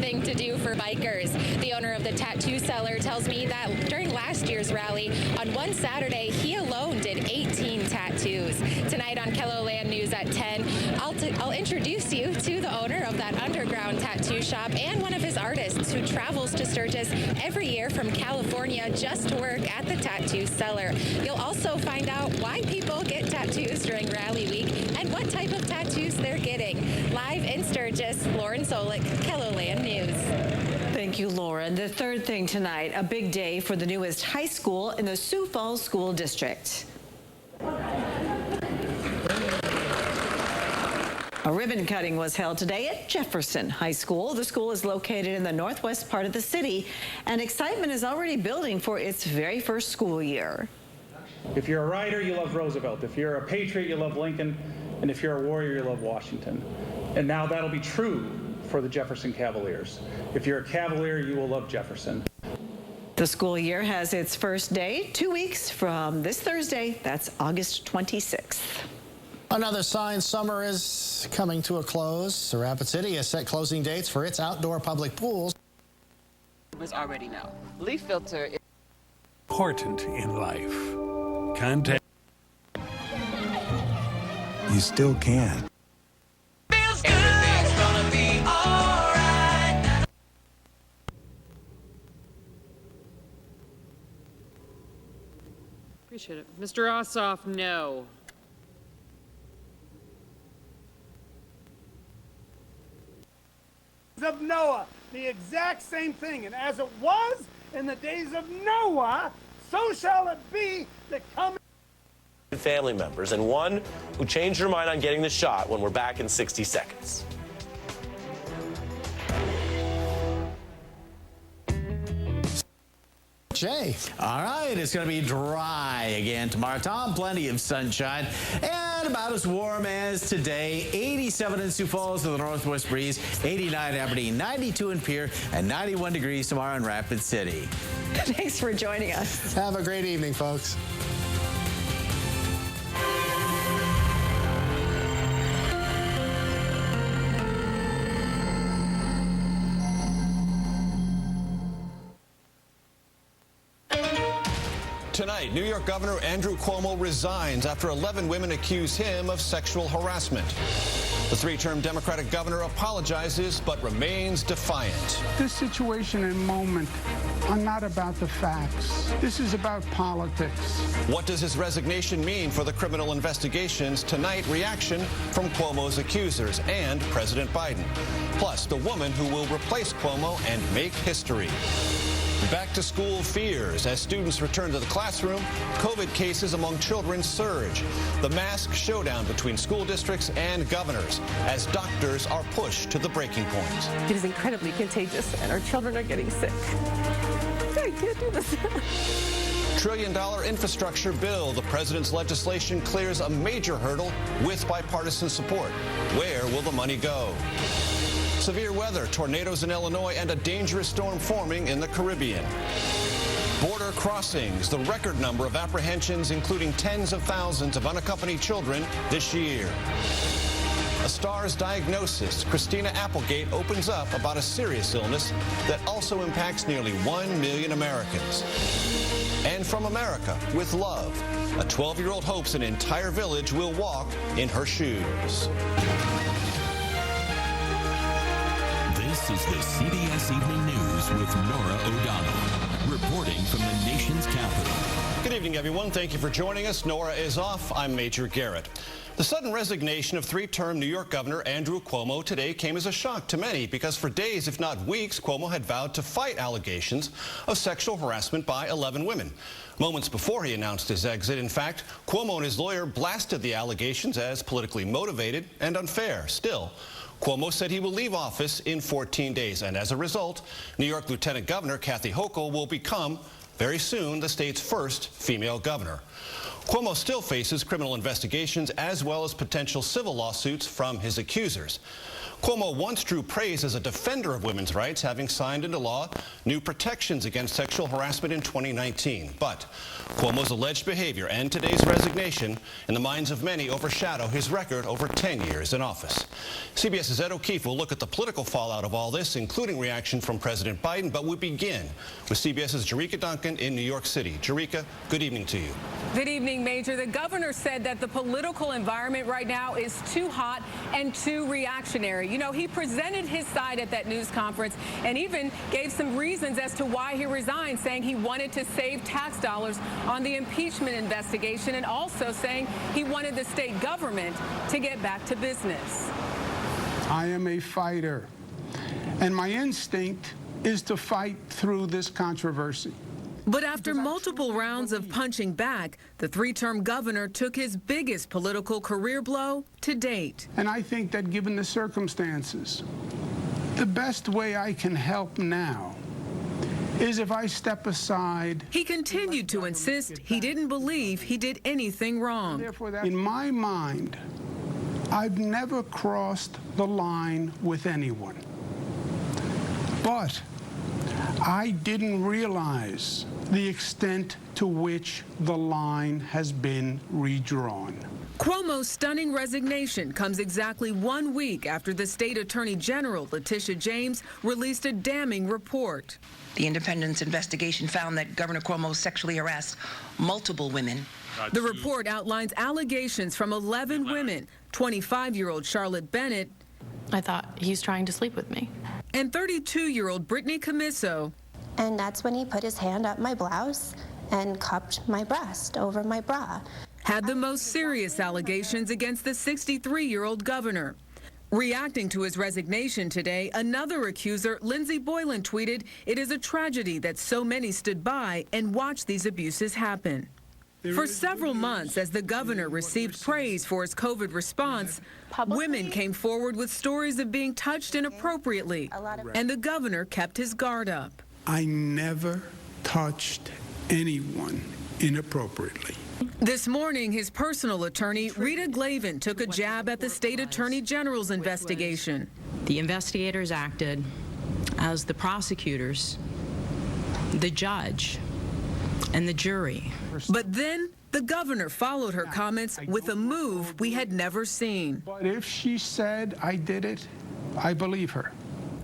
thing to do for bikers. The owner of the tattoo seller tells me that during last year's rally, on one Saturday, he alone did 18 tattoos. Tonight on KELO Land News at 10, I'll introduce you to the owner of that underground tattoo shop and one of his artists who travels to Sturgis every year from California just to work at the tattoo seller. You'll also find out why people get tattoos during rally week and what type of tattoos they're getting. Live in Sturgis, Lauren Solik, KELO Land News. Thank you, Lauren. The third thing tonight, a big day for the newest high school in the Sioux Falls School District. A ribbon cutting was held today at Jefferson High School. The school is located in the northwest part of the city, and excitement is already building for its very first school year. If you're a writer, you love Roosevelt. If you're a patriot, you love Lincoln. And if you're a warrior, you love Washington. And now that'll be true for the Jefferson Cavaliers. If you're a Cavalier, you will love Jefferson. The school year has its first day 2 weeks from this Thursday. That's August 26th. Another sign summer is coming to a close. The Rapid City has set closing dates for its outdoor public pools. Was already know. Leaf filter is important in life. Contact. You still can. Everything's gonna be all right. Appreciate it. Mr. Ossoff, no. Of Noah, the exact same thing, and as it was in the days of Noah, so shall it be that coming family members, and one who changed her mind on getting the shot when we're back in 60 seconds. Jay. All right, it's going to be dry again tomorrow, Tom. Plenty of sunshine and about as warm as today. 87 in Sioux Falls with a northwest breeze, 89 in Aberdeen, 92 in Pierre, and 91 degrees tomorrow in Rapid City. Thanks for joining us. Have a great evening, folks. Tonight, New York Governor Andrew Cuomo resigns after 11 women accuse him of sexual harassment. The three-term Democratic governor apologizes but remains defiant. this situation and moment are not about the facts. This is about politics. What does his resignation mean for the criminal investigations? Tonight, reaction from Cuomo's accusers and President Biden. Plus, the woman who will replace Cuomo and make history. Back to school fears. As students return to the classroom, COVID cases among children surge. The mask showdown between school districts and governors as doctors are pushed to the breaking point. It is incredibly contagious, and our children are getting sick. I can't do this. $1 trillion infrastructure bill. The president's legislation clears a major hurdle with bipartisan support. Where will the money go? Severe weather, tornadoes in Illinois, and a dangerous storm forming in the Caribbean. Border crossings, the record number of apprehensions, including tens of thousands of unaccompanied children this year. A star's diagnosis. Christina Applegate opens up about a serious illness that also impacts nearly 1 million Americans. And from America, with love, a 12-year-old hopes an entire village will walk in her shoes. This is the CBS Evening News with Norah O'Donnell, reporting from the nation's capital. Good evening, everyone. Thank you for joining us. Norah is off. I'm Major Garrett. The sudden resignation of three-term New York Governor Andrew Cuomo today came as a shock to many because for days, if not weeks, Cuomo had vowed to fight allegations of sexual harassment by 11 women. Moments before he announced his exit, in fact, Cuomo and his lawyer blasted the allegations as politically motivated and unfair. Still, Cuomo said he will leave office in 14 days, and as a result, New York Lieutenant Governor Kathy Hochul will become, very soon, the state's first female governor. Cuomo still faces criminal investigations as well as potential civil lawsuits from his accusers. Cuomo once drew praise as a defender of women's rights, having signed into law new protections against sexual harassment in 2019. But Cuomo's alleged behavior and today's resignation, in the minds of many, overshadow his record over 10 years in office. CBS's Ed O'Keefe will look at the political fallout of all this, including reaction from President Biden. But we begin with CBS's Jerika Duncan in New York City. Jerika, good evening to you. Good evening, Major. The governor said that the political environment right now is too hot and too reactionary. You know, he presented his side at that news conference and even gave some reasons as to why he resigned, saying he wanted to save tax dollars on the impeachment investigation and also saying he wanted the state government to get back to business. I am a fighter, and my instinct is to fight through this controversy. But after multiple rounds of punching back, the three-term governor took his biggest political career blow to date. And I think that given the circumstances, the best way I can help now is if I step aside. He continued to insist he didn't believe he did anything wrong. In my mind, I've never crossed the line with anyone. But I didn't realize the extent to which the line has been redrawn. Cuomo's stunning resignation comes exactly 1 week after the state attorney general, Letitia James, released a damning report. The independent investigation found that Governor Cuomo sexually harassed multiple women. The report outlines allegations from 11 women, 25-year-old Charlotte Bennett. I thought he's trying to sleep with me. And 32-year-old Brittany Camiso. And that's when he put his hand up my blouse and cupped my breast over my bra. Had the most serious allegations against the 63-year-old governor. Reacting to his resignation today, another accuser, Lindsey Boylan, tweeted, "It is a tragedy that so many stood by and watched these abuses happen." For several months, as the governor received praise for his COVID response, women came forward with stories of being touched inappropriately, and the governor kept his guard up. I never touched anyone inappropriately. This morning, his personal attorney, Rita Glavin, took a jab at the state attorney general's investigation. The investigators acted as the prosecutors, the judge, and the jury. But then the governor followed her comments with a move we had never seen. But if she said I did it, I believe her.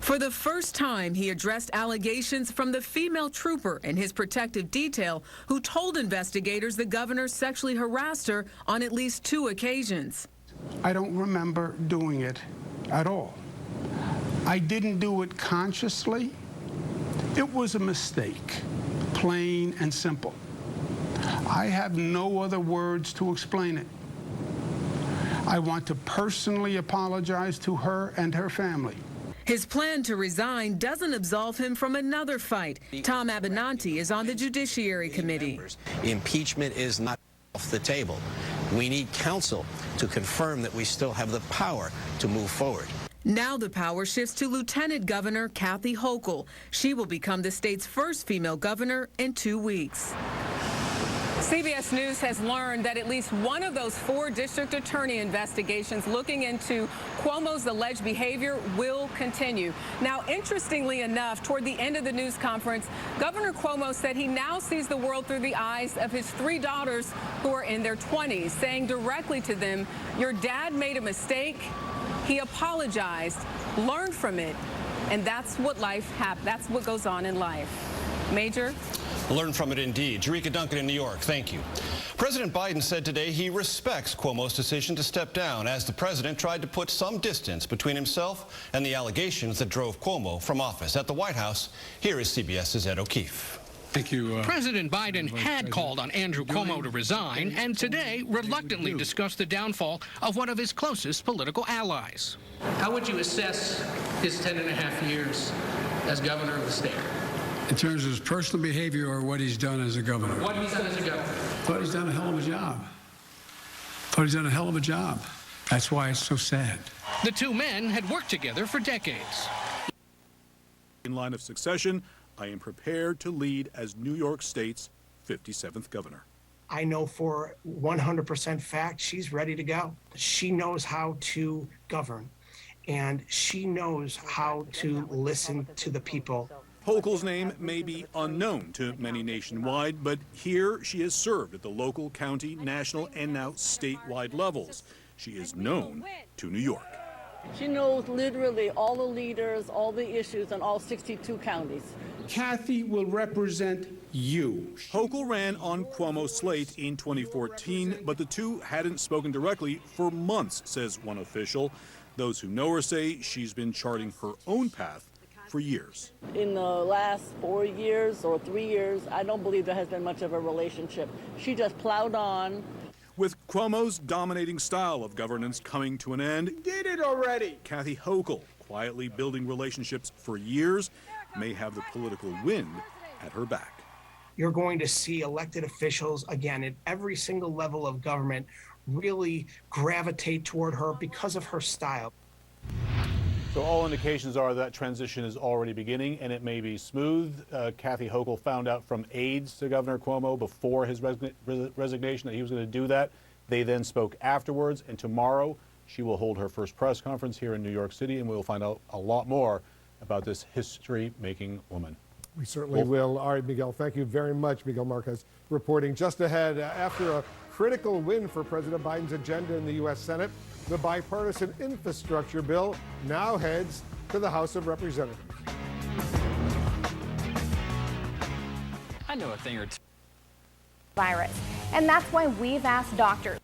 For the first time, he addressed allegations from the female trooper and his protective detail who told investigators the governor sexually harassed her on at least 2 occasions. I don't remember doing it at all. I didn't do it consciously. It was a mistake, plain and simple. I have no other words to explain it. I want to personally apologize to her and her family. His plan to resign doesn't absolve him from another fight. Tom Abenanti is on the Judiciary Committee. Impeachment is not off the table. We need counsel to confirm that we still have the power to move forward. Now the power shifts to Lieutenant Governor Kathy Hochul. She will become the state's first female governor in 2 weeks. CBS News has learned that at least one of those 4 district attorney investigations looking into Cuomo's alleged behavior will continue. Now, interestingly enough, toward the end of the news conference, Governor Cuomo said he now sees the world through the eyes of his 3 daughters who are in their 20s, saying directly to them, "Your dad made a mistake. He apologized, learned from it, and that's what that's what goes on in life." Major? Learn from it indeed. Jerika Duncan in New York, thank you. President Biden said today he respects Cuomo's decision to step down as the president tried to put some distance between himself and the allegations that drove Cuomo from office. At the White House, here is CBS's Ed O'Keefe. Thank you. President Biden had called on Andrew Cuomo to resign and today reluctantly discussed the downfall of one of his closest political allies. How would you assess his 10.5 years as governor of the state? In terms of his personal behavior or what he's done as a governor? What he's done as a governor. Thought he's done a hell of a job. Thought he's done a hell of a job. That's why it's so sad. The 2 men had worked together for decades. In line of succession, I am prepared to lead as New York State's 57th governor. I know for 100% fact she's ready to go. She knows how to govern, and she knows how to listen to the people. Hochul's name may be unknown to many nationwide, but here she has served at the local, county, national, and now statewide levels. She is known to New York. She knows literally all the leaders, all the issues in all 62 counties. Kathy will represent you. Hochul ran on Cuomo's slate in 2014, but the two hadn't spoken directly for months, says one official. Those who know her say she's been charting her own path for years. In the last 4 years or 3 years, I don't believe there has been much of a relationship. She just plowed on. With Cuomo's dominating style of governance coming to an end, Did it already. Kathy Hochul, quietly building relationships for years, may have the political wind at her back. You're going to see elected officials, again, at every single level of government, really gravitate toward her because of her style. So all indications are that transition is already beginning, and it may be smooth. Kathy Hochul found out from aides to Governor Cuomo before his resignation that he was going to do that. They then spoke afterwards, and tomorrow she will hold her first press conference here in New York City, and we'll find out a lot more about this history-making woman. We certainly will. All right, Miguel, thank you very much. Miguel Marquez reporting just ahead. After a critical win for President Biden's agenda in the U.S. Senate, the bipartisan infrastructure bill now heads to the House of Representatives. I know a thing or two. Virus. And that's why we've asked doctors.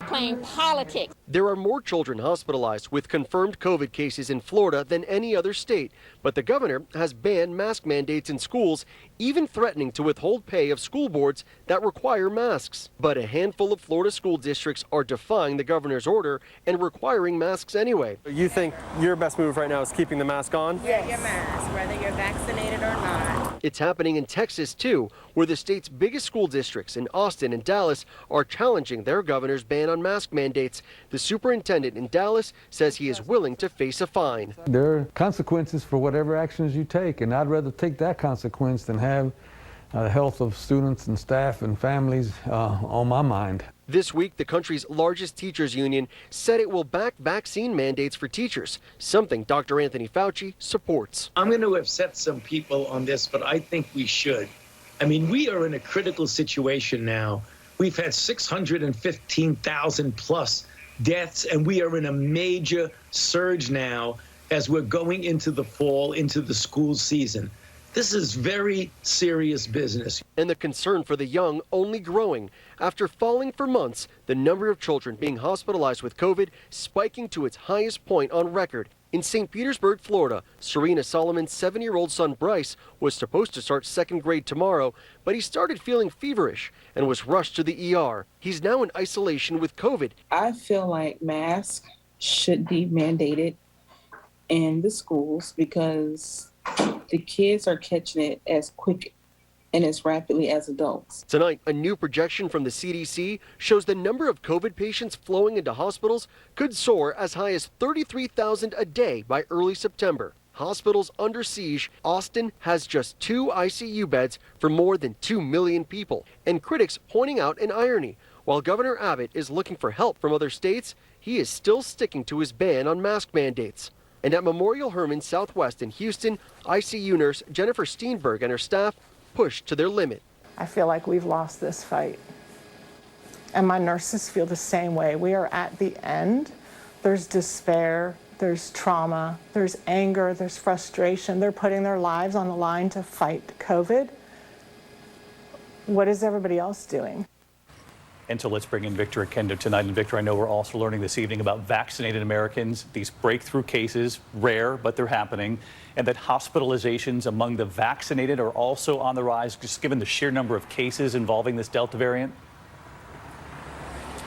Playing politics. There are more children hospitalized with confirmed COVID cases in Florida than any other state, but the governor has banned mask mandates in schools, even threatening to withhold pay of school boards that require masks. But a handful of Florida school districts are defying the governor's order and requiring masks anyway. You think your best move right now is keeping the mask on? Yes. Your mask, whether you're vaccinated or not. It's happening in Texas, too, where the state's biggest school districts in Austin and Dallas are challenging their governor's ban on mask mandates. The superintendent in Dallas says he is willing to face a fine. There are consequences for whatever actions you take, and I'd rather take that consequence than have the health of students and staff and families on my mind. This week, the country's largest teachers union said it will back vaccine mandates for teachers, something Dr. Anthony Fauci supports. I'm going to upset some people on this, but I think we should. I mean, we are in a critical situation now. We've had 615,000 plus deaths, and we are in a major surge now as we're going into the fall, into the school season. This is very serious business. And the concern for the young only growing. After falling for months, the number of children being hospitalized with COVID spiking to its highest point on record. In St. Petersburg, Florida, Serena Solomon's 7-year-old son Bryce was supposed to start second grade tomorrow, but he started feeling feverish and was rushed to the ER. He's now in isolation with COVID. I feel like masks should be mandated in the schools because the kids are catching it as quick and as rapidly as adults. Tonight, a new projection from the CDC shows the number of COVID patients flowing into hospitals could soar as high as 33,000 a day by early September. Hospitals under siege, Austin has just 2 ICU beds for more than 2 million people. And critics pointing out an irony. While Governor Abbott is looking for help from other states, he is still sticking to his ban on mask mandates. And at Memorial Hermann Southwest in Houston, ICU nurse Jennifer Steenberg and her staff pushed to their limit. I feel like we've lost this fight. And my nurses feel the same way. We are at the end. There's despair, there's trauma, there's anger, there's frustration. They're putting their lives on the line to fight COVID. What is everybody else doing? And so let's bring in Victor Akendo tonight. And Victor, I know we're also learning this evening about vaccinated Americans, these breakthrough cases, rare, but they're happening, and that hospitalizations among the vaccinated are also on the rise, just given the sheer number of cases involving this Delta variant.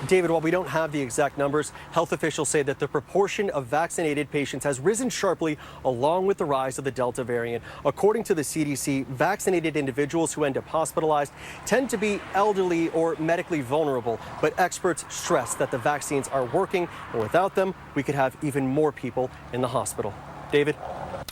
David, while we don't have the exact numbers, health officials say that the proportion of vaccinated patients has risen sharply along with the rise of the Delta variant. According to the CDC, vaccinated individuals who end up hospitalized tend to be elderly or medically vulnerable, but experts stress that the vaccines are working, and without them, we could have even more people in the hospital. David?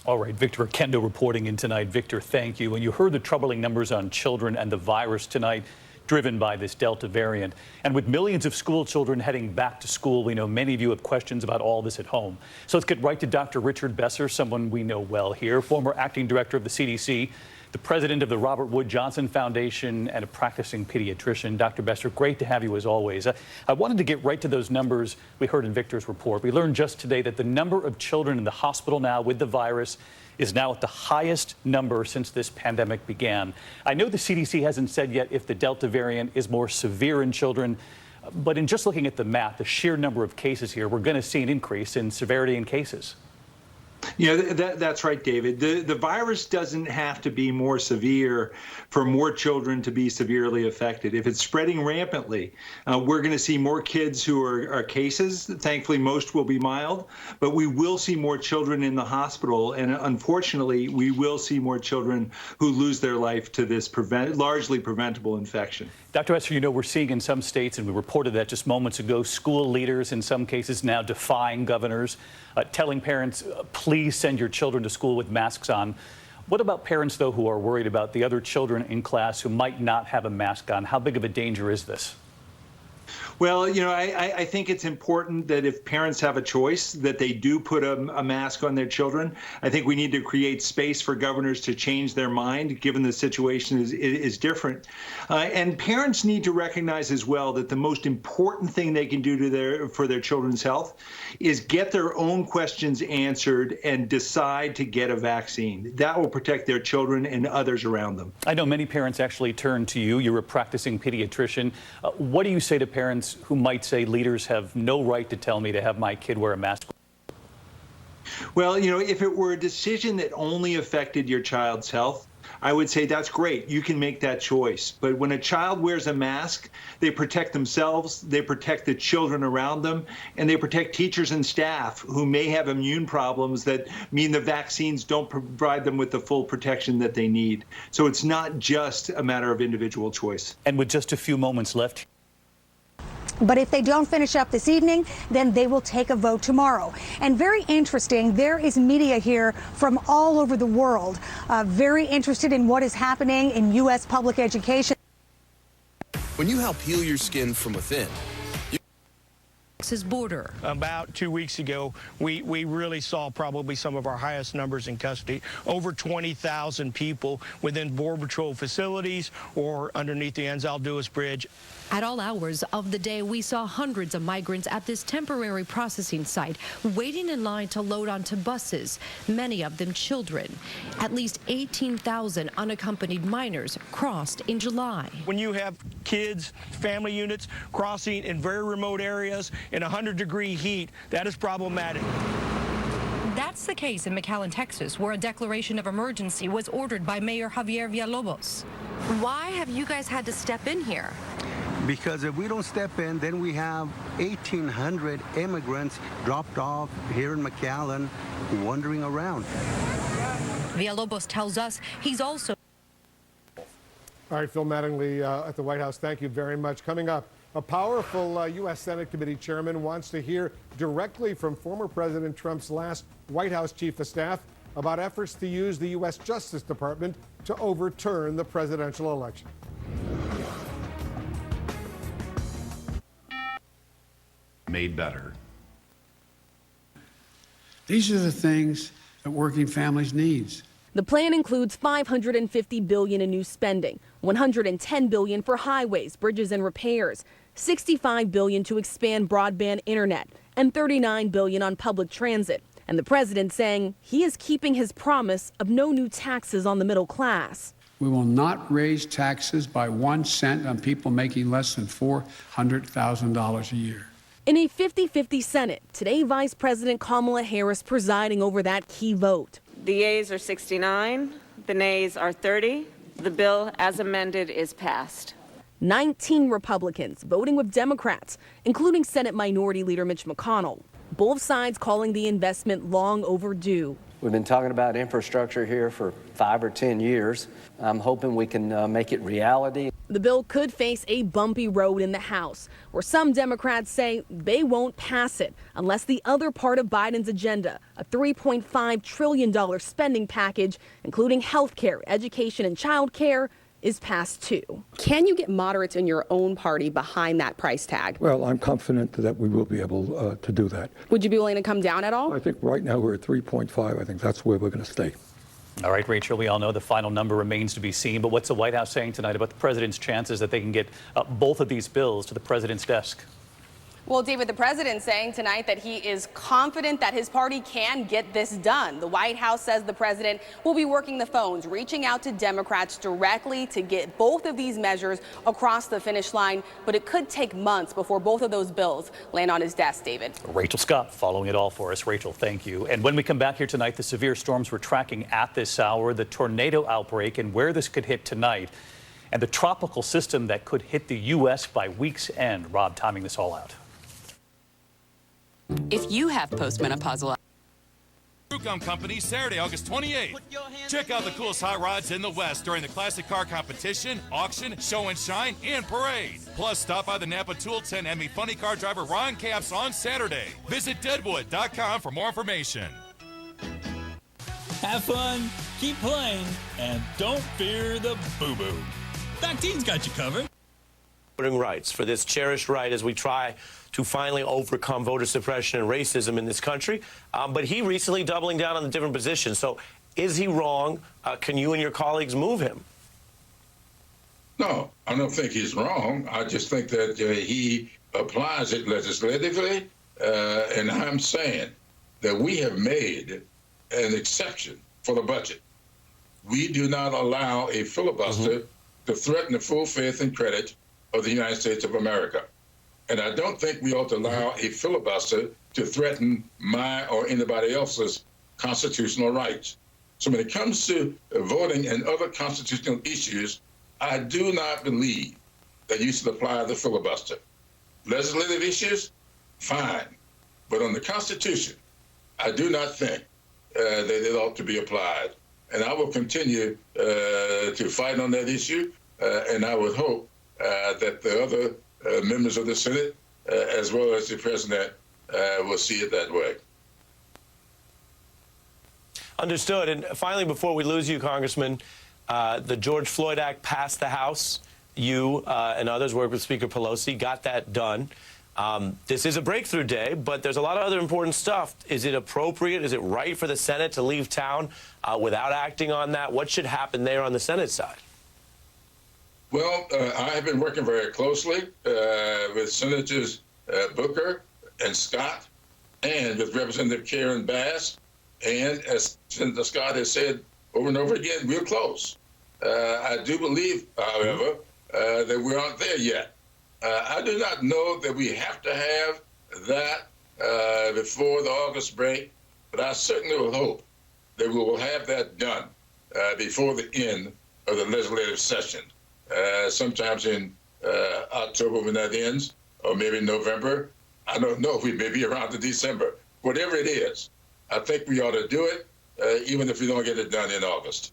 All right, Victor Akendo reporting in tonight. Victor, thank you. And you heard the troubling numbers on children and the virus tonight. driven by this Delta variant. And with millions of school children heading back to school, we know many of you have questions about all this at home. So let's get right to Dr. Richard Besser, someone we know well here, former acting director of the CDC, the president of the Robert Wood Johnson Foundation, and a practicing pediatrician. Dr. Besser, great to have you as always. I wanted to get right to those numbers we heard in Victor's report. We learned just today that the number of children in the hospital now with the virus is now at the highest number since this pandemic began. I know the CDC hasn't said yet if the Delta variant is more severe in children, but in just looking at the math, the sheer number of cases here, we're going to see an increase in severity in cases. Yeah, that's right, David. The virus doesn't have to be more severe for more children to be severely affected. If it's spreading rampantly, we're going to see more kids who are cases. Thankfully, most will be mild, but we will see more children in the hospital. And unfortunately, we will see more children who lose their life to this largely preventable infection. Dr. Besser, you know, we're seeing in some states, and we reported that just moments ago, school leaders in some cases now defying governors, telling parents, please send your children to school with masks on. What about parents, though, who are worried about the other children in class who might not have a mask on? How big of a danger is this? Well, you know, I think it's important that if parents have a choice, that they do put a mask on their children. I think we need to create space for governors to change their mind, given the situation is different. And parents need to recognize as well that the most important thing they can do for their children's health is get their own questions answered and decide to get a vaccine. That will protect their children and others around them. I know many parents actually turn to you. You're a practicing pediatrician. What do you say to parents who might say leaders have no right to tell me to have my kid wear a mask? Well, you know, if it were a decision that only affected your child's health, I would say that's great. You can make that choice. But when a child wears a mask, they protect themselves, they protect the children around them, and they protect teachers and staff who may have immune problems that mean the vaccines don't provide them with the full protection that they need. So it's not just a matter of individual choice. And with just a few moments left, but if they don't finish up this evening, then they will take a vote tomorrow. And very interesting, there is media here from all over the world, very interested in what is happening in U.S. public education. When you help heal your skin from within, border. About 2 weeks ago, we really saw probably some of our highest numbers in custody. Over 20,000 people within Border Patrol facilities or underneath the Anzalduas Bridge. At all hours of the day, we saw hundreds of migrants at this temporary processing site waiting in line to load onto buses, many of them children. At least 18,000 unaccompanied minors crossed in July. When you have kids, family units crossing in very remote areas in 100-degree heat, that is problematic. That's the case in McAllen, Texas, where a declaration of emergency was ordered by Mayor Javier Villalobos. Why have you guys had to step in here? Because if we don't step in, then we have 1,800 immigrants dropped off here in McAllen, wandering around. Villalobos tells us he's also... All right, Phil Mattingly at the White House, thank you very much. Coming up, a powerful U.S. Senate Committee chairman wants to hear directly from former President Trump's last White House chief of staff about efforts to use the U.S. Justice Department to overturn the presidential election. Made better. These are the things that working families needs. The plan includes $550 billion in new spending, $110 billion for highways, bridges, and repairs, $65 billion to expand broadband internet, and $39 billion on public transit. And the president saying he is keeping his promise of no new taxes on the middle class. We will not raise taxes by 1 cent on people making less than $400,000 a year. In a 50-50 Senate, today Vice President Kamala Harris presiding over that key vote. The yeas are 69, the nays are 30. The bill as amended is passed. 19 Republicans voting with Democrats, including Senate Minority Leader Mitch McConnell. Both sides calling the investment long overdue. We've been talking about infrastructure here for 5 or 10 years. I'm hoping we can make it reality. The bill could face a bumpy road in the House, where some Democrats say they won't pass it unless the other part of Biden's agenda, a $3.5 trillion spending package, including health care, education, and child care, is past 2. Can you get moderates in your own party behind that price tag? Well, I'm confident that we will be able to do that. Would you be willing to come down at all? I think right now we're at 3.5. I think that's where we're going to stay. All right, Rachel, we all know the final number remains to be seen, but what's the White House saying tonight about the president's chances that they can get both of these bills to the president's desk? Well, David, the president saying tonight that he is confident that his party can get this done. The White House says the president will be working the phones, reaching out to Democrats directly to get both of these measures across the finish line. But it could take months before both of those bills land on his desk, David. Rachel Scott following it all for us. Rachel, thank you. And when we come back here tonight, the severe storms we're tracking at this hour, the tornado outbreak and where this could hit tonight, and the tropical system that could hit the U.S. by week's end. Rob timing this all out. If you have postmenopausal Gum Company, Saturday, August 28th. Check out the coolest hot rods in the West during the classic car competition, auction, show and shine, and parade. Plus, stop by the Napa Tool 10 Emmy funny car driver Ron Capps on Saturday. Visit deadwood.com for more information. Have fun, keep playing, and don't fear the boo-boo. Vaccine's got you covered. Voting rights for this cherished right as we try to finally overcome voter suppression and racism in this country. But he recently doubling down on the different positions. So is he wrong? Can you and your colleagues move him? No, I don't think he's wrong. I just think that he applies it legislatively. And I'm saying that we have made an exception for the budget. We do not allow a filibuster to threaten the full faith and credit of the United States of America. And I don't think we ought to allow a filibuster to threaten my or anybody else's constitutional rights. So when it comes to voting and other constitutional issues, I do not believe that you should apply the filibuster. Legislative issues, fine. But on the Constitution, I do not think that it ought to be applied. And I will continue to fight on that issue, and I would hope that the other members of the Senate, as well as the president, will see it that way. Understood. And finally, before we lose you, Congressman, the George Floyd Act passed the House. You and others worked with Speaker Pelosi, got that done. This is a breakthrough day, but there's a lot of other important stuff. Is it appropriate? Is it right for the Senate to leave town without acting on that? What should happen there on the Senate side? Well, I have been working very closely with Senators Booker and Scott and with Representative Karen Bass. And as Senator Scott has said over and over again, we're close. I do believe, however, that we aren't there yet. I do not know that we have to have that before the August break, but I certainly will hope that we will have that done before the end of the legislative session. Sometimes in October when that ends, or maybe November. I don't know. We may be around to December. Whatever it is, I think we ought to do it, even if we don't get it done in August.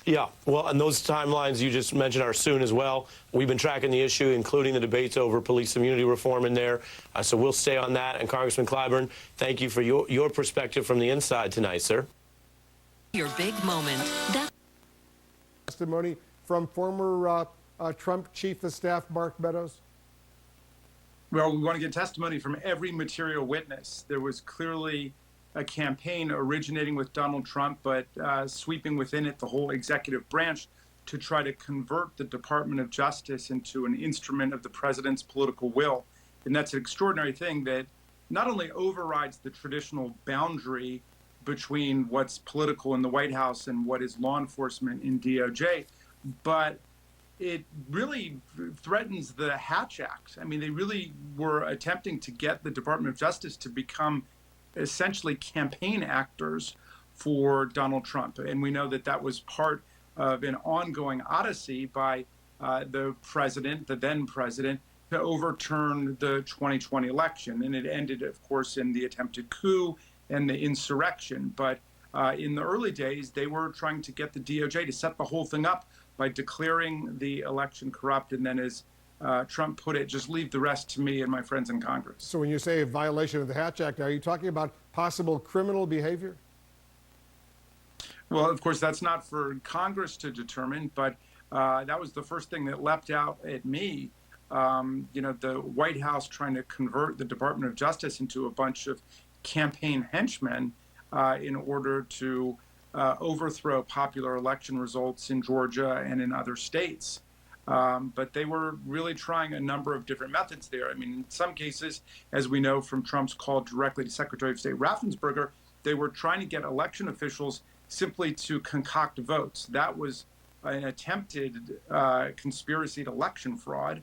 Yeah, well, and those timelines you just mentioned are soon as well. We've been tracking the issue, including the debates over police immunity reform in there. So we'll stay on that. And Congressman Clyburn, thank you for your perspective from the inside tonight, sir. Your big moment. Testimony from former Trump Chief of Staff Mark Meadows. Well, we want to get testimony from every material witness. There was clearly a campaign originating with Donald Trump, but sweeping within it the whole executive branch to try to convert the Department of Justice into an instrument of the president's political will. And that's an extraordinary thing that not only overrides the traditional boundary between what's political in the White House and what is law enforcement in DOJ, but it really threatens the Hatch Act. I mean, they really were attempting to get the Department of Justice to become essentially campaign actors for Donald Trump. And we know that that was part of an ongoing odyssey by the president, the then president, to overturn the 2020 election. And it ended, of course, in the attempted coup and the insurrection. But in the early days, they were trying to get the DOJ to set the whole thing up by declaring the election corrupt. And then as Trump put it, just leave the rest to me and my friends in Congress. So when you say a violation of the Hatch Act, are you talking about possible criminal behavior? Well, of course, that's not for Congress to determine, but that was the first thing that leapt out at me. The White House trying to convert the Department of Justice into a bunch of campaign henchmen in order to overthrow popular election results in Georgia and in other states. But they were really trying a number of different methods there. I mean, in some cases, as we know from Trump's call directly to Secretary of State Raffensperger, they were trying to get election officials simply to concoct votes. That was an attempted conspiracy to election fraud.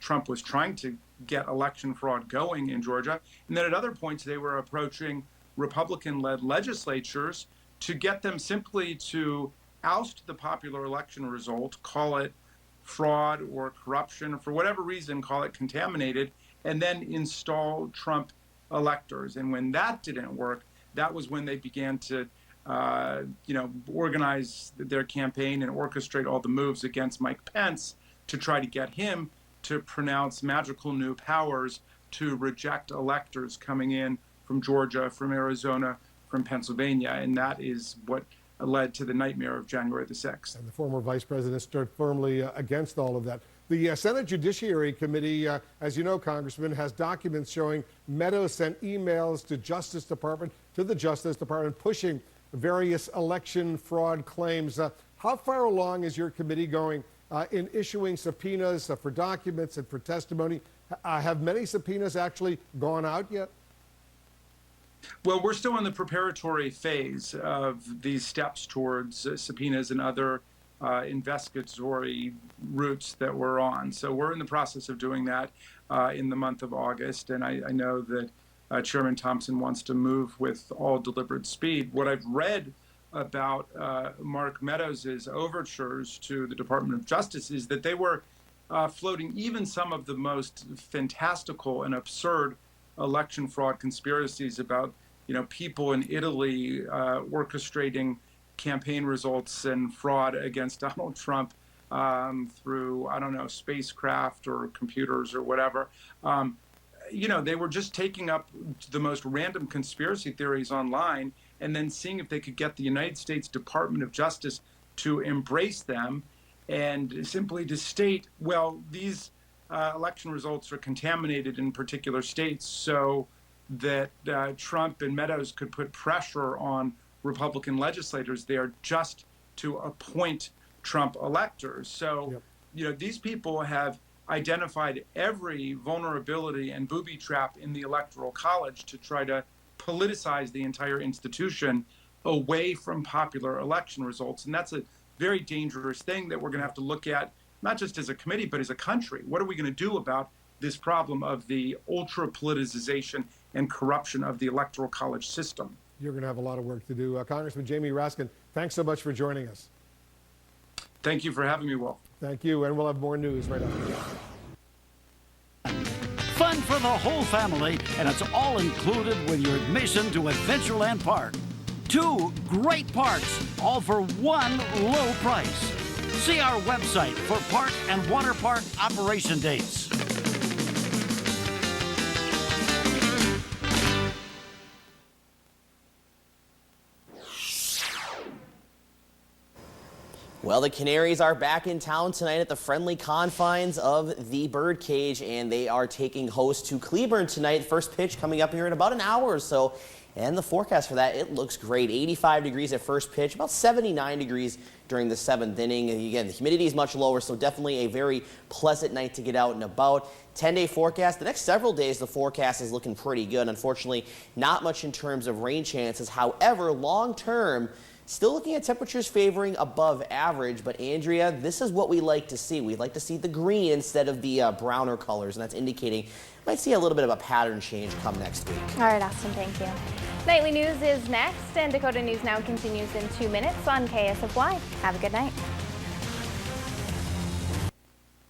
Trump was trying to get election fraud going in Georgia. And then at other points, they were approaching Republican-led legislatures to get them simply to oust the popular election result, call it fraud or corruption, or for whatever reason, call it contaminated, and then install Trump electors. And when that didn't work, that was when they began to organize their campaign and orchestrate all the moves against Mike Pence to try to get him to pronounce magical new powers to reject electors coming in from Georgia, from Arizona, from Pennsylvania. And that is what led to the nightmare of January the 6th. And the former vice president stood firmly against all of that. The Senate Judiciary Committee, as you know, Congressman, has documents showing Meadows sent emails to the Justice Department pushing various election fraud claims. How far along is your committee going in issuing subpoenas for documents and for testimony? Have many subpoenas actually gone out yet? Well, we're still in the preparatory phase of these steps towards subpoenas and other investigatory routes that we're on. So we're in the process of doing that in the month of August. And I know that Chairman Thompson wants to move with all deliberate speed. What I've read about Mark Meadows' overtures to the Department of Justice is that they were floating even some of the most fantastical and absurd election fraud conspiracies about, people in Italy orchestrating campaign results and fraud against Donald Trump through, spacecraft or computers or whatever. They were just taking up the most random conspiracy theories online and then seeing if they could get the United States Department of Justice to embrace them and simply to state, well, these election results are contaminated in particular states so that Trump and Meadows could put pressure on Republican legislators there just to appoint Trump electors. So, these people have identified every vulnerability and booby trap in the Electoral College to try to politicize the entire institution away from popular election results. And that's a very dangerous thing that we're going to have to look at, not just as a committee, but as a country. What are we going to do about this problem of the ultra politicization and corruption of the Electoral College system? You're going to have a lot of work to do. Congressman Jamie Raskin, thanks so much for joining us. Thank you for having me, Will. Thank you, and we'll have more news right after this. Fun for the whole family, and it's all included with your admission to Adventureland Park. 2 great parks, all for one low price. See our website for park and water park operation dates. Well, the Canaries are back in town tonight at the friendly confines of the Birdcage, and they are taking host to Cleburne tonight. First pitch coming up here in about an hour or so. And the forecast for that, it looks great. 85 degrees at first pitch, about 79 degrees during the 7th inning. And again, the humidity is much lower, so definitely a very pleasant night to get out and about. 10-day forecast. The next several days, the forecast is looking pretty good. Unfortunately, not much in terms of rain chances. However, long term, still looking at temperatures favoring above average, but Andrea, this is what we like to see. We'd like to see the green instead of the browner colors, and that's indicating we might see a little bit of a pattern change come next week. All right, Austin, thank you. Nightly news is next, and Dakota News Now continues in 2 minutes on KSFY. Have a good night.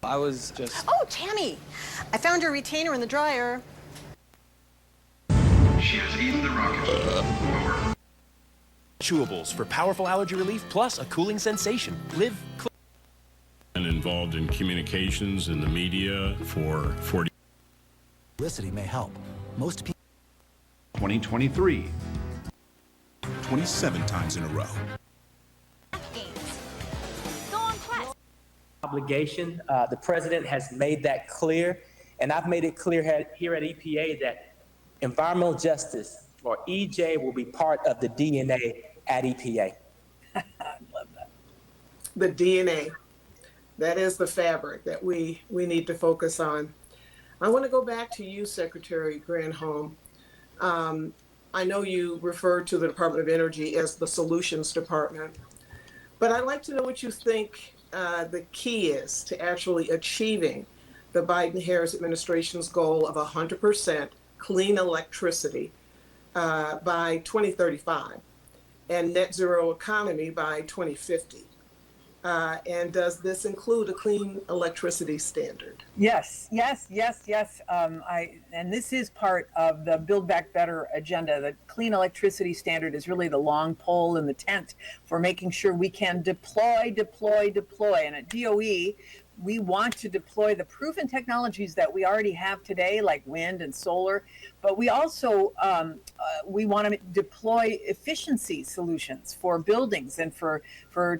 I was just... Oh, Tammy, I found your retainer in the dryer. She has eaten the rocket. Chewables for powerful allergy relief plus a cooling sensation. Live and involved in communications in the media for 40. Publicity may help. Most people. 2023. 27 times in a row. Obligation. The president has made that clear, and I've made it clear here at EPA that environmental justice, or EJ, will be part of the DNA at EPA. I love that. The DNA, that is the fabric that we need to focus on. I want to go back to you, Secretary Granholm. I know you refer to the Department of Energy as the solutions department, but I'd like to know what you think the key is to actually achieving the Biden-Harris administration's goal of 100% clean electricity by 2035 and net zero economy by 2050. And does this include a clean electricity standard? Yes. And this is part of the Build Back Better agenda. The clean electricity standard is really the long pole in the tent for making sure we can deploy. And at DOE, we want to deploy the proven technologies that we already have today, like wind and solar, but we also we want to deploy efficiency solutions for buildings and for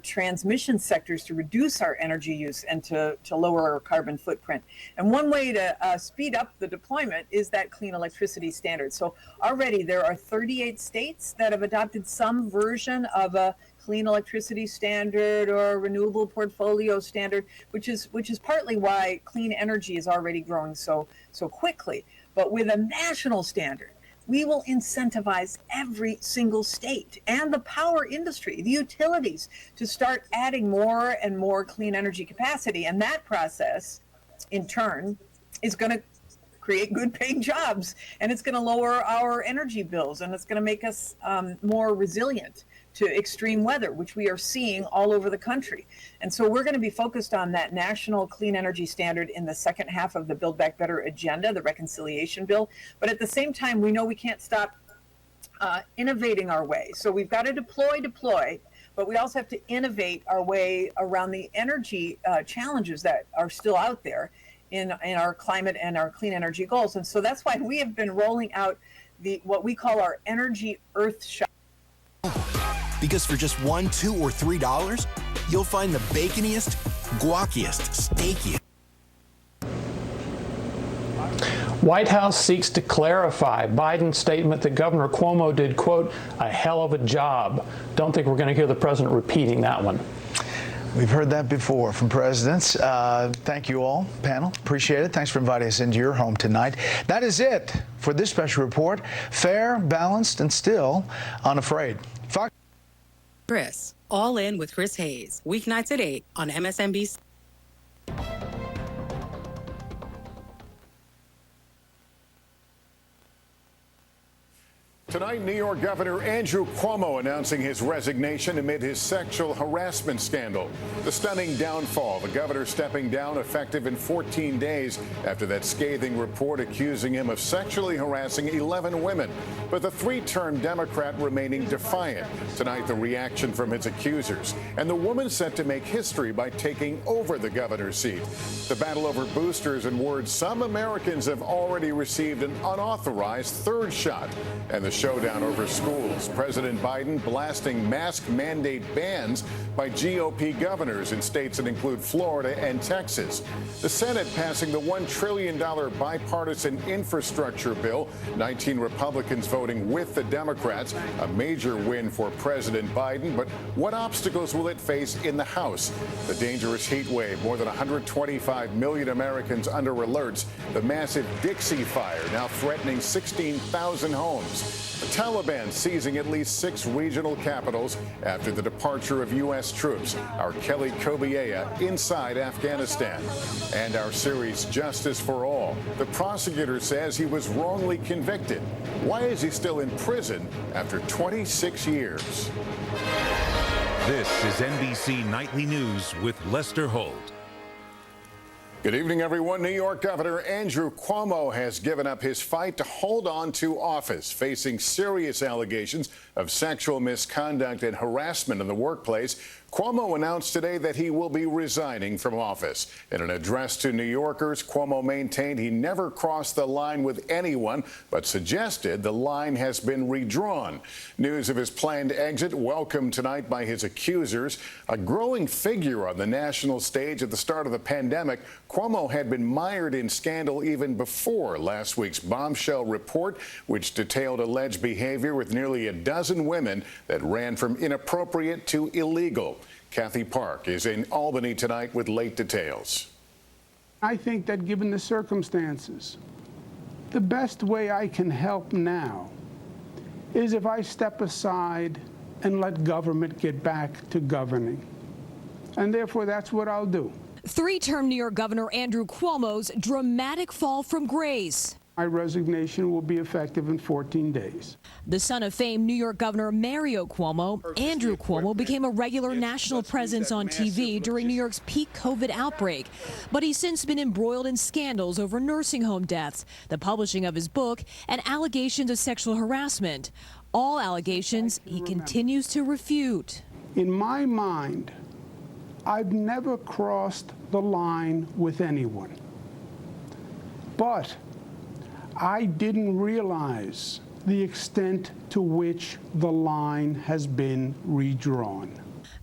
transmission sectors to reduce our energy use and to lower our carbon footprint. And one way to speed up the deployment is that clean electricity standard. So already there are 38 states that have adopted some version of a clean electricity standard or renewable portfolio standard, which is partly why clean energy is already growing so quickly. But with a national standard, we will incentivize every single state and the power industry, the utilities, to start adding more and more clean energy capacity. And that process, in turn, is going to create good paying jobs, and it's going to lower our energy bills, and it's going to make us more resilient to extreme weather, which we are seeing all over the country. And so we're going to be focused on that national clean energy standard in the second half of the Build Back Better agenda, the reconciliation bill. But at the same time, we know we can't stop innovating our way. So we've got to deploy, but we also have to innovate our way around the energy challenges that are still out there in our climate and our clean energy goals. And so that's why we have been rolling out what we call our Energy Earth Shot. Because for just $1, $2, or $3, you'll find the baconiest, guaciest, steakiest. White House seeks to clarify Biden's statement that Governor Cuomo did, quote, a hell of a job. Don't think we're going to hear the president repeating that one. We've heard that before from presidents. Thank you all, panel. Appreciate it. Thanks for inviting us into your home tonight. That is it for this special report. Fair, balanced, and still unafraid. Fox. Chris, All In with Chris Hayes, weeknights at 8 on MSNBC. Tonight, New York Governor Andrew Cuomo announcing his resignation amid his sexual harassment scandal. The stunning downfall, the governor stepping down effective in 14 days after that scathing report accusing him of sexually harassing 11 women. But the three-term Democrat remaining defiant. Tonight, the reaction from his accusers. And the woman set to make history by taking over the governor's seat. The battle over boosters and words some Americans have already received an unauthorized third shot. And the showdown over schools. President Biden blasting mask mandate bans by GOP governors in states that include Florida and Texas. The Senate passing the $1 trillion bipartisan infrastructure bill. 19 Republicans voting with the Democrats. A major win for President Biden. But what obstacles will it face in the House? The dangerous heat wave. More than 125 million Americans under alerts. The massive Dixie Fire now threatening 16,000 homes. The Taliban seizing at least 6 regional capitals after the departure of U.S. troops. Our Kelly Kobiea inside Afghanistan. And our series Justice for All. The prosecutor says he was wrongly convicted. Why is he still in prison after 26 years? This is NBC Nightly News with Lester Holt. Good evening, everyone. New York Governor Andrew Cuomo has given up his fight to hold on to office, facing serious allegations of sexual misconduct and harassment in the workplace. Cuomo announced today that he will be resigning from office. In an address to New Yorkers, Cuomo maintained he never crossed the line with anyone, but suggested the line has been redrawn. News of his planned exit welcomed tonight by his accusers. A growing figure on the national stage at the start of the pandemic, Cuomo had been mired in scandal even before last week's bombshell report, which detailed alleged behavior with nearly a dozen women that ran from inappropriate to illegal. Kathy Park is in Albany tonight with late details. I think that given the circumstances, the best way I can help now is if I step aside and let government get back to governing. And therefore, that's what I'll do. Three-term New York Governor Andrew Cuomo's dramatic fall from grace. My resignation will be effective in 14 days. The son of famed New York Governor Mario Cuomo, Andrew Cuomo became a regular national presence on TV during New York's peak COVID outbreak. But he's since been embroiled in scandals over nursing home deaths, the publishing of his book, and allegations of sexual harassment. All allegations he continues to refute. In my mind, I've never crossed the line with anyone. But I didn't realize the extent to which the line has been redrawn.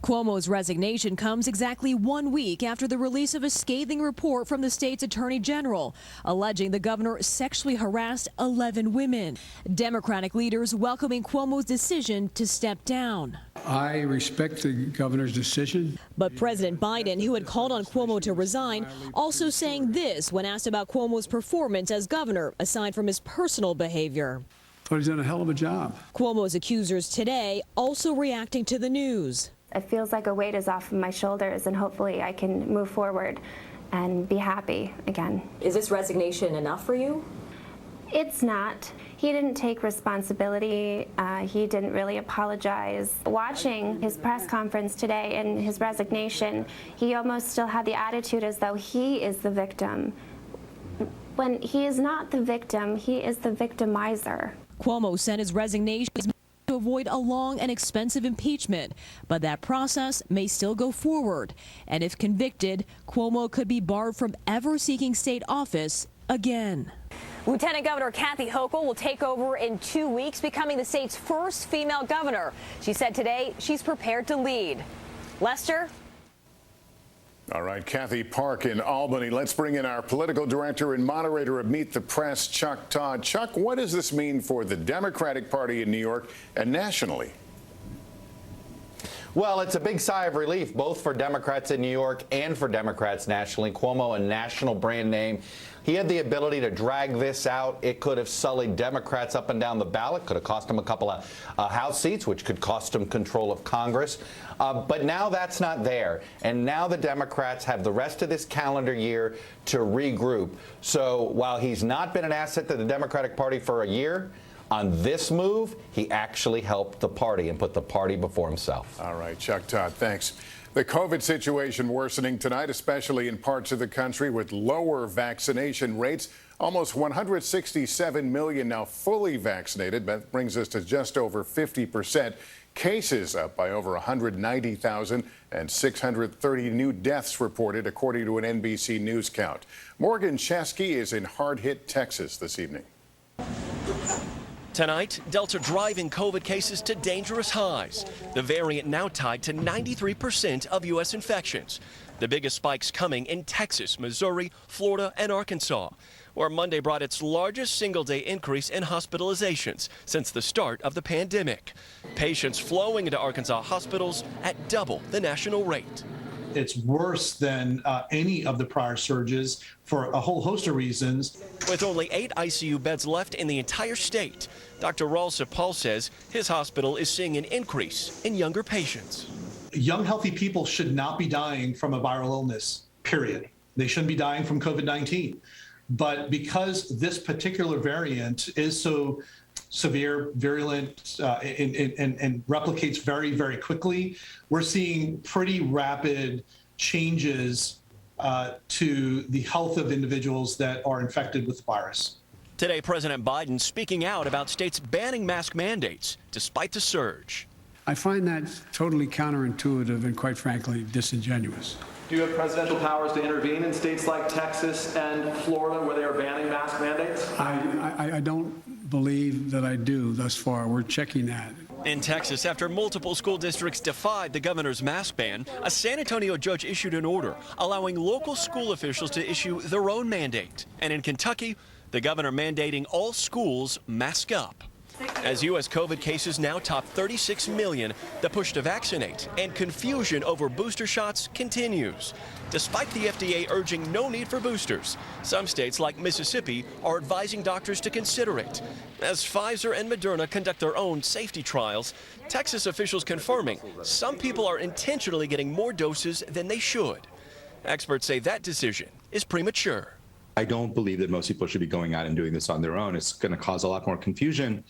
Cuomo's resignation comes exactly 1 week after the release of a scathing report from the state's attorney general, alleging the governor sexually harassed 11 women. Democratic leaders welcoming Cuomo's decision to step down. I respect the governor's decision. But President Biden, who had called on Cuomo to resign, also saying this when asked about Cuomo's performance as governor, aside from his personal behavior. But he's done a hell of a job. Cuomo's accusers today also reacting to the news. It feels like a weight is off of my shoulders, and hopefully I can move forward and be happy again. Is this resignation enough for you? It's not. He didn't take responsibility. He didn't really apologize. Watching his press conference today and his resignation, he almost still had the attitude as though he is the victim. When he is not the victim, he is the victimizer. Cuomo sent his resignation to avoid a long and expensive impeachment, but that process may still go forward. And if convicted, Cuomo could be barred from ever seeking state office again. Lieutenant Governor Kathy Hochul will take over in 2 weeks, becoming the state's first female governor. She said today she's prepared to lead. Lester? All right, Kathy Park in Albany. Let's bring in our political director and moderator of Meet the Press, Chuck Todd. Chuck, what does this mean for the Democratic Party in New York and nationally? Well, it's a big sigh of relief, both for Democrats in New York and for Democrats nationally. Cuomo, a national brand name. He had the ability to drag this out. It could have sullied Democrats up and down the ballot, could have cost him a couple of House seats, which could cost him control of Congress. But now that's not there. And now the Democrats have the rest of this calendar year to regroup. So while he's not been an asset to the Democratic Party for a year, on this move, he actually helped the party and put the party before himself. All right, Chuck Todd, thanks. The COVID situation worsening tonight, especially in parts of the country with lower vaccination rates. Almost 167 million now fully vaccinated. That brings us to just over 50%. Cases up by over 190,000 and 630 new deaths reported, according to an NBC News count. Morgan Chesky is in hard-hit Texas this evening. Tonight, Delta driving COVID cases to dangerous highs. The variant now tied to 93% of U.S. infections. The biggest spikes coming in Texas, Missouri, Florida, and Arkansas, where Monday brought its largest single-day increase in hospitalizations since the start of the pandemic. Patients flowing into Arkansas hospitals at double the national rate. It's worse than any of the prior surges for a whole host of reasons. With only 8 ICU beds left in the entire state, Dr. Raul Sepal says his hospital is seeing an increase in younger patients. Young, healthy people should not be dying from a viral illness, period. They shouldn't be dying from COVID-19. But because this particular variant is so severe, virulent, and replicates very, very quickly, we're seeing pretty rapid changes to the health of individuals that are infected with the virus. Today, President Biden speaking out about states banning mask mandates despite the surge. I find that totally counterintuitive and, quite frankly, disingenuous. Do you have presidential powers to intervene in states like Texas and Florida where they are banning mask mandates? I don't believe that I do thus far. We're checking that. In Texas, after multiple school districts defied the governor's mask ban, a San Antonio judge issued an order allowing local school officials to issue their own mandate. And in Kentucky, the governor mandating all schools mask up. As U.S. COVID cases now top 36 million, the push to vaccinate and confusion over booster shots continues. Despite the FDA urging no need for boosters, some states like Mississippi are advising doctors to consider it. As Pfizer and Moderna conduct their own safety trials, Texas officials confirming some people are intentionally getting more doses than they should. Experts say that decision is premature. I don't believe that most people should be going out and doing this on their own. It's going to cause a lot more confusion.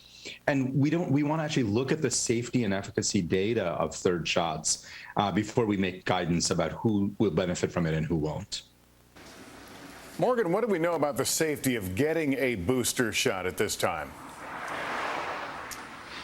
And we want to actually look at the safety and efficacy data of third shots before we make guidance about who will benefit from it and who won't. Morgan, what do we know about the safety of getting a booster shot at this time?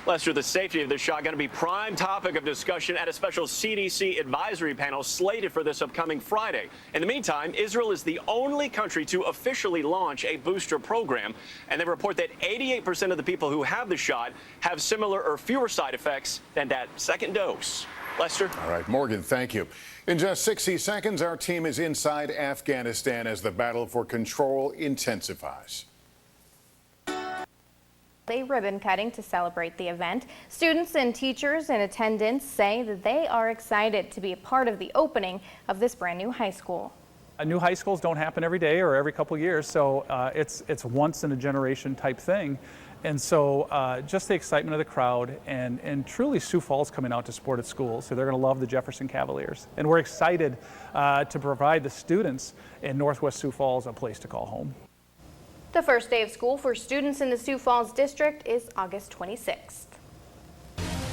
Lester, the safety of this shot going to be prime topic of discussion at a special CDC advisory panel slated for this upcoming Friday. In the meantime, Israel is the only country to officially launch a booster program, and they report that 88% of the people who have the shot have similar or fewer side effects than that second dose. Lester? All right, Morgan, thank you. In just 60 seconds, our team is inside Afghanistan as the battle for control intensifies. A ribbon cutting to celebrate the event. Students and teachers in attendance say that they are excited to be a part of the opening of this brand new high school. New high schools don't happen every day or every couple years, so it's once in a generation type thing. And so just the excitement of the crowd and truly Sioux Falls coming out to support its schools. So they're going to love the Jefferson Cavaliers. And we're excited to provide the students in Northwest Sioux Falls a place to call home. The first day of school for students in the Sioux Falls district is August 26th.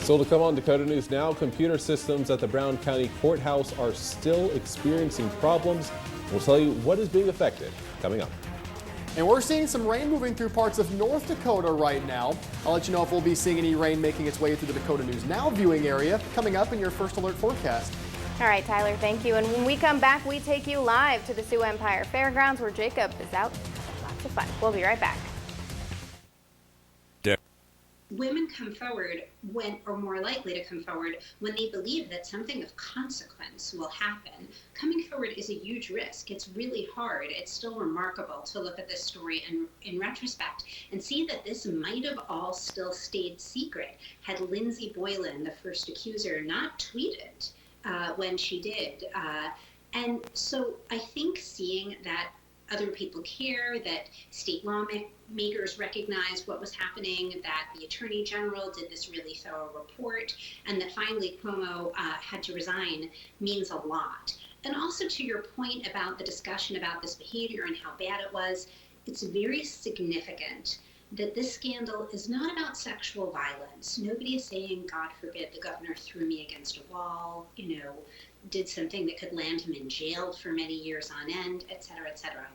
So to come on Dakota News Now, computer systems at the Brown County Courthouse are still experiencing problems. We'll tell you what is being affected coming up. And we're seeing some rain moving through parts of North Dakota right now. I'll let you know if we'll be seeing any rain making its way through the Dakota News Now viewing area coming up in your first alert forecast. All right, Tyler, thank you. And when we come back, we take you live to the Sioux Empire Fairgrounds where Jacob is out. Lots of fun. We'll be right back. Women come forward when, or more likely to come forward, when they believe that something of consequence will happen. Coming forward is a huge risk. It's really hard. It's still remarkable to look at this story and in retrospect and see that this might have all still stayed secret had Lindsay Boylan, the first accuser, not tweeted when she did. And so I think seeing that other people care, that state lawmakers recognize what was happening, that the Attorney General did this really thorough report, and that finally Cuomo had to resign means a lot. And also to your point about the discussion about this behavior and how bad it was, it's very significant that this scandal is not about sexual violence. Nobody is saying, God forbid, the governor threw me against a wall, did something that could land him in jail for many years on end, et cetera, et cetera.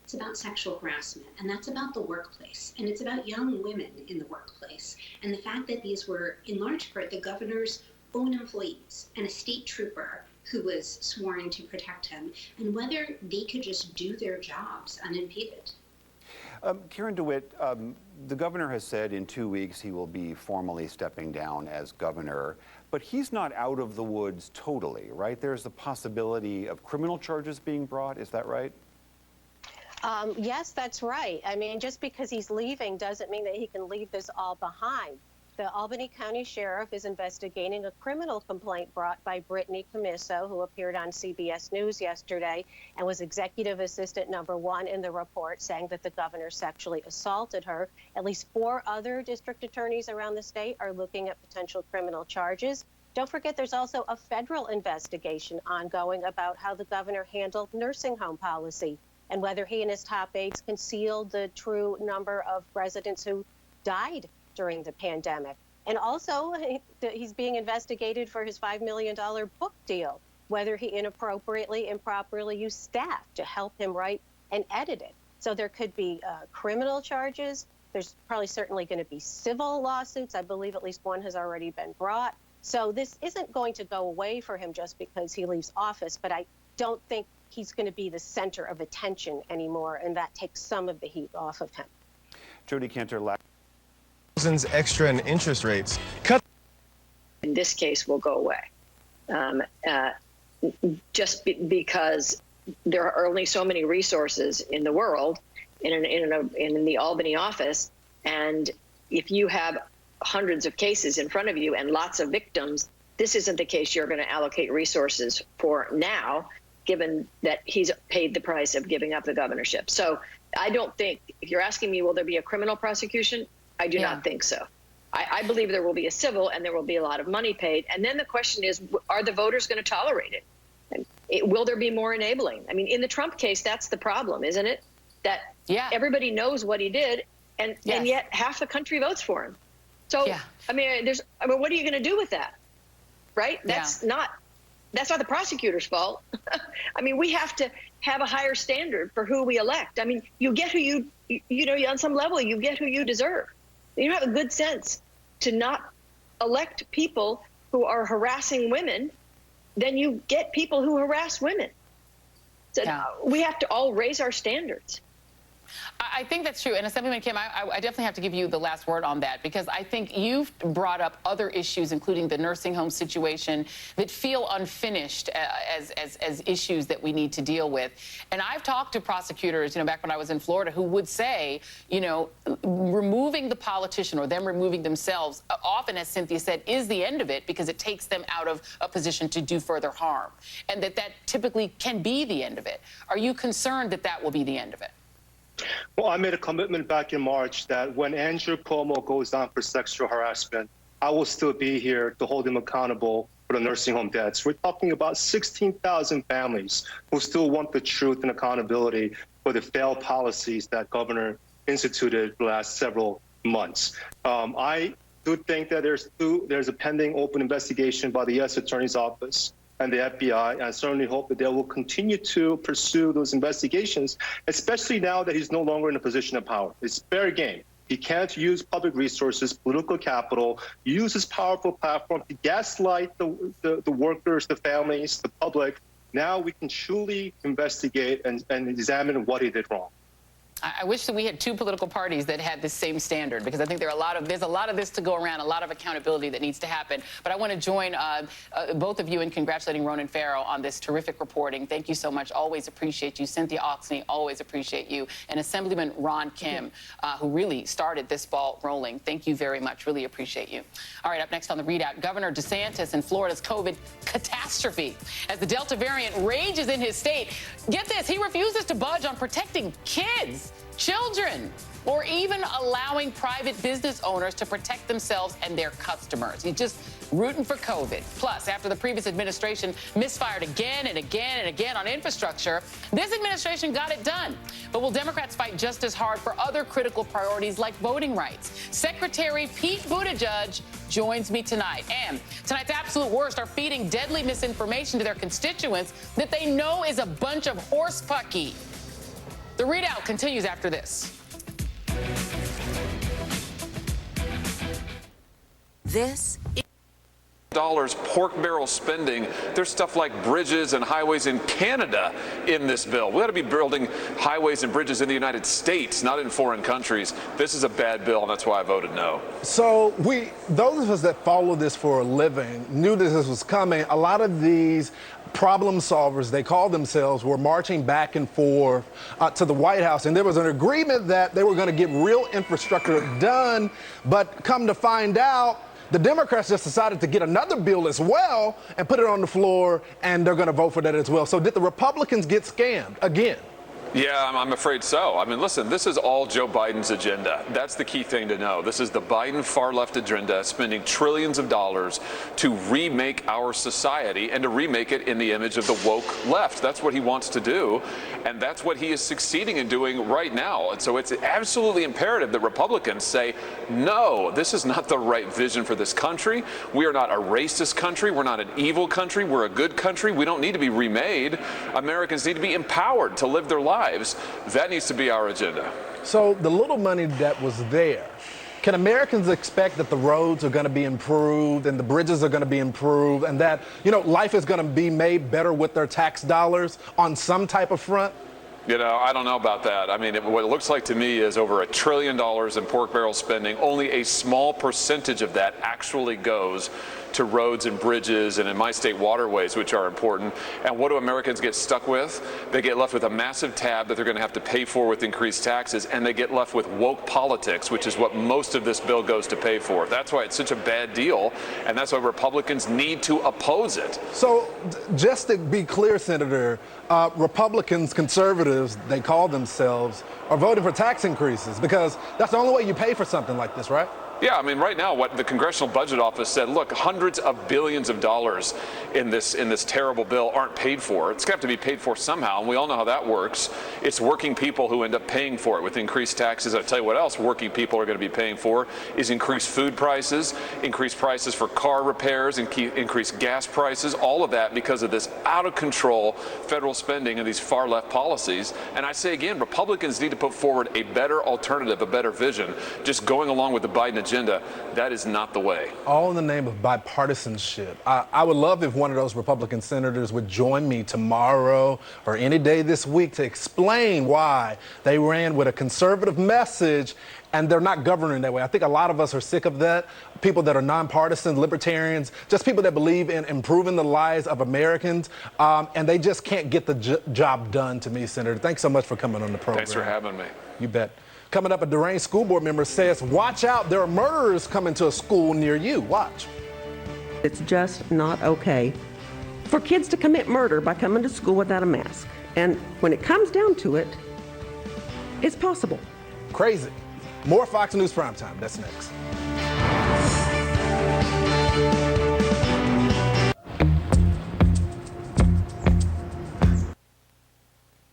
It's about sexual harassment, and that's about the workplace, and it's about young women in the workplace, and the fact that these were, in large part, the governor's own employees and a state trooper who was sworn to protect him, and whether they could just do their jobs unimpeded. Karen DeWitt, the governor has said in 2 weeks he will be formally stepping down as governor, but he's not out of the woods totally, right? There's the possibility of criminal charges being brought, is that right? Yes, that's right. I mean, just because he's leaving doesn't mean that he can leave this all behind. The Albany County Sheriff is investigating a criminal complaint brought by Brittany Camiso, who appeared on CBS News yesterday and was executive assistant #1 in the report, saying that the governor sexually assaulted her. At least 4 other district attorneys around the state are looking at potential criminal charges. Don't forget, there's also a federal investigation ongoing about how the governor handled nursing home policy and whether he and his top aides concealed the true number of residents who died during the pandemic. And also, he's being investigated for his $5 million book deal, whether he inappropriately, improperly used staff to help him write and edit it. So there could be criminal charges. There's probably certainly going to be civil lawsuits. I believe at least one has already been brought. So this isn't going to go away for him just because he leaves office, but I don't think he's going to be the center of attention anymore, and that takes some of the heat off of him. Jody Cantor. Thousands extra in interest rates. Cut. In this case, will go away. Because there are only so many resources in the world in the Albany office, and if you have hundreds of cases in front of you and lots of victims, this isn't the case you're going to allocate resources for now, given that he's paid the price of giving up the governorship. So I don't think, if you're asking me, will there be a criminal prosecution? I do not think so. I believe there will be a civil, and there will be a lot of money paid. And then the question is, are the voters going to tolerate it? Will there be more enabling? I mean, in the Trump case, that's the problem, isn't it? That everybody knows what he did, and yet half the country votes for him. So, I mean, what are you going to do with that? Right? That's not the prosecutor's fault. I mean, we have to have a higher standard for who we elect. I mean, you get who you on some level, you get who you deserve. You have a good sense to not elect people who are harassing women, then you get people who harass women. So we have to all raise our standards. I think that's true. And Assemblyman Kim, I definitely have to give you the last word on that, because I think you've brought up other issues, including the nursing home situation, that feel unfinished as issues that we need to deal with. And I've talked to prosecutors, back when I was in Florida, who would say, removing the politician or them removing themselves often, as Cynthia said, is the end of it, because it takes them out of a position to do further harm. And that typically can be the end of it. Are you concerned that that will be the end of it? Well, I made a commitment back in March that when Andrew Cuomo goes down for sexual harassment, I will still be here to hold him accountable for the nursing home deaths. We're talking about 16,000 families who still want the truth and accountability for the failed policies that Governor instituted the last several months. I do think that there's a pending open investigation by the U.S. Attorney's Office and the FBI. I certainly hope that they will continue to pursue those investigations, especially now that he's no longer in a position of power. It's fair game. He can't use public resources, political capital, use his powerful platform to gaslight the workers, the families, the public. Now we can truly investigate and examine what he did wrong. I wish that we had two political parties that had the same standard, because I think there's a lot of this to go around, a lot of accountability that needs to happen. But I want to join both of you in congratulating Ronan Farrow on this terrific reporting. Thank you so much. Always appreciate you. Cynthia Oxney, always appreciate you. And Assemblyman Ron Kim, who really started this ball rolling. Thank you very much. Really appreciate you. All right, up next on the ReadOut, Governor DeSantis and Florida's COVID catastrophe. As the Delta variant rages in his state, get this, he refuses to budge on protecting kids, children, or even allowing private business owners to protect themselves and their customers. He's just rooting for COVID. Plus, after the previous administration misfired again and again and again on infrastructure, this administration got it done. But will Democrats fight just as hard for other critical priorities like voting rights? Secretary Pete Buttigieg joins me tonight. And tonight's absolute worst are feeding deadly misinformation to their constituents that they know is a bunch of horse pucky. The ReadOut continues after this. This is dollars pork barrel spending. There's stuff like bridges and highways in Canada in this bill. We ought to be building highways and bridges in the United States, not in foreign countries. This is a bad bill, and that's why I voted no. So those of us that follow this for a living knew that this was coming. A lot of these problem solvers, they call themselves, were marching back and forth to the White House, and there was an agreement that they were going to get real infrastructure done, but come to find out, the Democrats just decided to get another bill as well and put it on the floor, and they're going to vote for that as well. So did the Republicans get scammed again? Yeah, I'm afraid so. I mean, listen, this is all Joe Biden's agenda. That's the key thing to know. This is the Biden far-left agenda, spending trillions of dollars to remake our society and to remake it in the image of the woke left. That's what he wants to do, and that's what he is succeeding in doing right now. And so it's absolutely imperative that Republicans say, no, this is not the right vision for this country. We are not a racist country. We're not an evil country. We're a good country. We don't need to be remade. Americans need to be empowered to live their lives. That needs to be our agenda. So the little money that was there, Can Americans expect that the roads are going to be improved and the bridges are going to be improved and that, life is going to be made better with their tax dollars on some type of front? I don't know about that. I mean, what it looks like to me is over $1 trillion in pork barrel spending. Only a small percentage of that actually goes to roads and bridges and in my state waterways, which are important. And what do Americans get stuck with? They get left with a massive tab that they're going to have to pay for with increased taxes, and they get left with woke politics, which is what most of this bill goes to pay for. That's why it's such a bad deal, and that's why Republicans need to oppose it. So just to be clear, Senator, Republicans, conservatives, they call themselves, are voting for tax increases because that's the only way you pay for something like this, right? Yeah, I mean, right now, what the Congressional Budget Office said, look, hundreds of billions of dollars in this terrible bill aren't paid for. It's going to have to be paid for somehow, and we all know how that works. It's working people who end up paying for it with increased taxes. I'll tell you what else working people are going to be paying for is increased food prices, increased prices for car repairs, and increased gas prices, all of that because of this out-of-control federal spending and these far-left policies. And I say again, Republicans need to put forward a better alternative, a better vision. Just going along with the Biden agenda, that is not the way. All in the name of bipartisanship. I would love if one of those Republican senators would join me tomorrow or any day this week to explain why they ran with a conservative message and they're not governing that way. I think a lot of us are sick of that. People that are nonpartisan, libertarians, just people that believe in improving the lives of Americans, and they just can't get the job done to me, Senator. Thanks so much for coming on the program. Thanks for having me. You bet. Coming up, a deranged school board member says, watch out, there are murderers coming to a school near you. Watch. It's just not okay for kids to commit murder by coming to school without a mask. And when it comes down to it, it's possible. Crazy. More Fox News Primetime. That's next.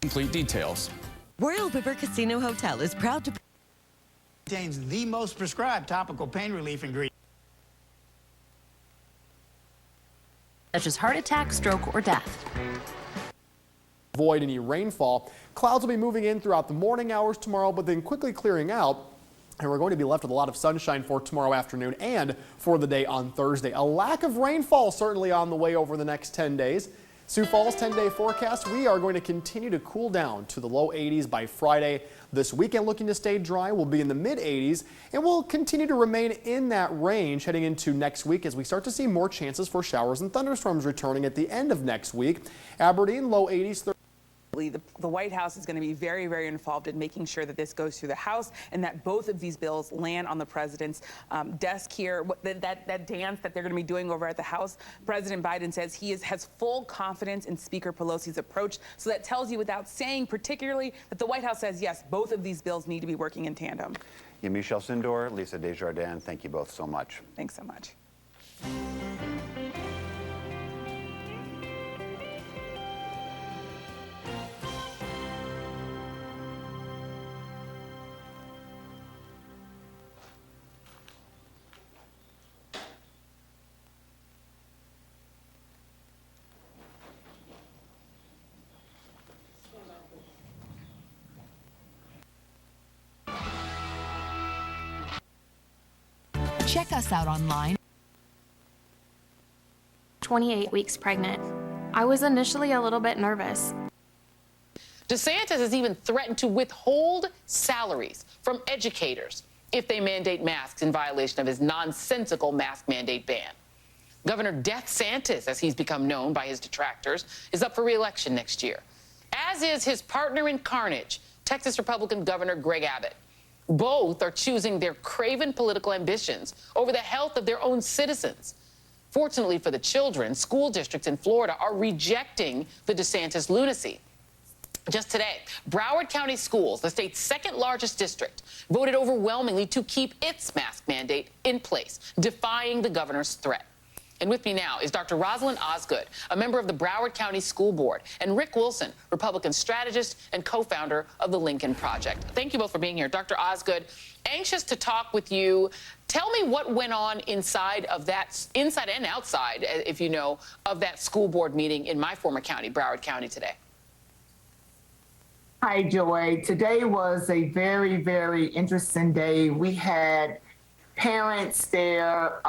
Complete details. Royal River Casino Hotel is proud to contains the most prescribed topical pain relief ingredient, such as heart attack, stroke, or death. Avoid any rainfall. Clouds will be moving in throughout the morning hours tomorrow, but then quickly clearing out. And we're going to be left with a lot of sunshine for tomorrow afternoon and for the day on Thursday. A lack of rainfall certainly on the way over the next 10 days. Sioux Falls 10-day forecast, we are going to continue to cool down to the low 80s by Friday. This weekend looking to stay dry. We'll be in the mid-80s and we'll continue to remain in that range heading into next week as we start to see more chances for showers and thunderstorms returning at the end of next week. Aberdeen, low 80s. The White House is going to be very, very involved in making sure that this goes through the House and that both of these bills land on the president's desk here. That dance that they're going to be doing over at the House, President Biden says he has full confidence in Speaker Pelosi's approach. So that tells you without saying particularly that the White House says, yes, both of these bills need to be working in tandem. Michelle Sindor, Lisa Desjardins, thank you both so much. Thanks so much. check us out online. 28 weeks pregnant. I was initially a little bit nervous. DeSantis has even threatened to withhold salaries from educators if they mandate masks in violation of his nonsensical mask mandate ban. Governor Death Santis, as he's become known by his detractors, is up for re-election next year, as is his partner in carnage, Texas Republican Governor Greg Abbott. Both are choosing their craven political ambitions over the health of their own citizens. Fortunately for the children, school districts in Florida are rejecting the DeSantis lunacy. Just today, Broward County Schools, the state's second largest district, voted overwhelmingly to keep its mask mandate in place, defying the governor's threat. And with me now is Dr. Rosalind Osgood, a member of the Broward County School Board, and Rick Wilson, Republican strategist and co-founder of the Lincoln Project. Thank you both for being here. Dr. Osgood, anxious to talk with you. Tell me what went on inside and outside, if you know, of that school board meeting in my former county, Broward County, today. Hi, Joy. Today was a very, very interesting day. We had parents there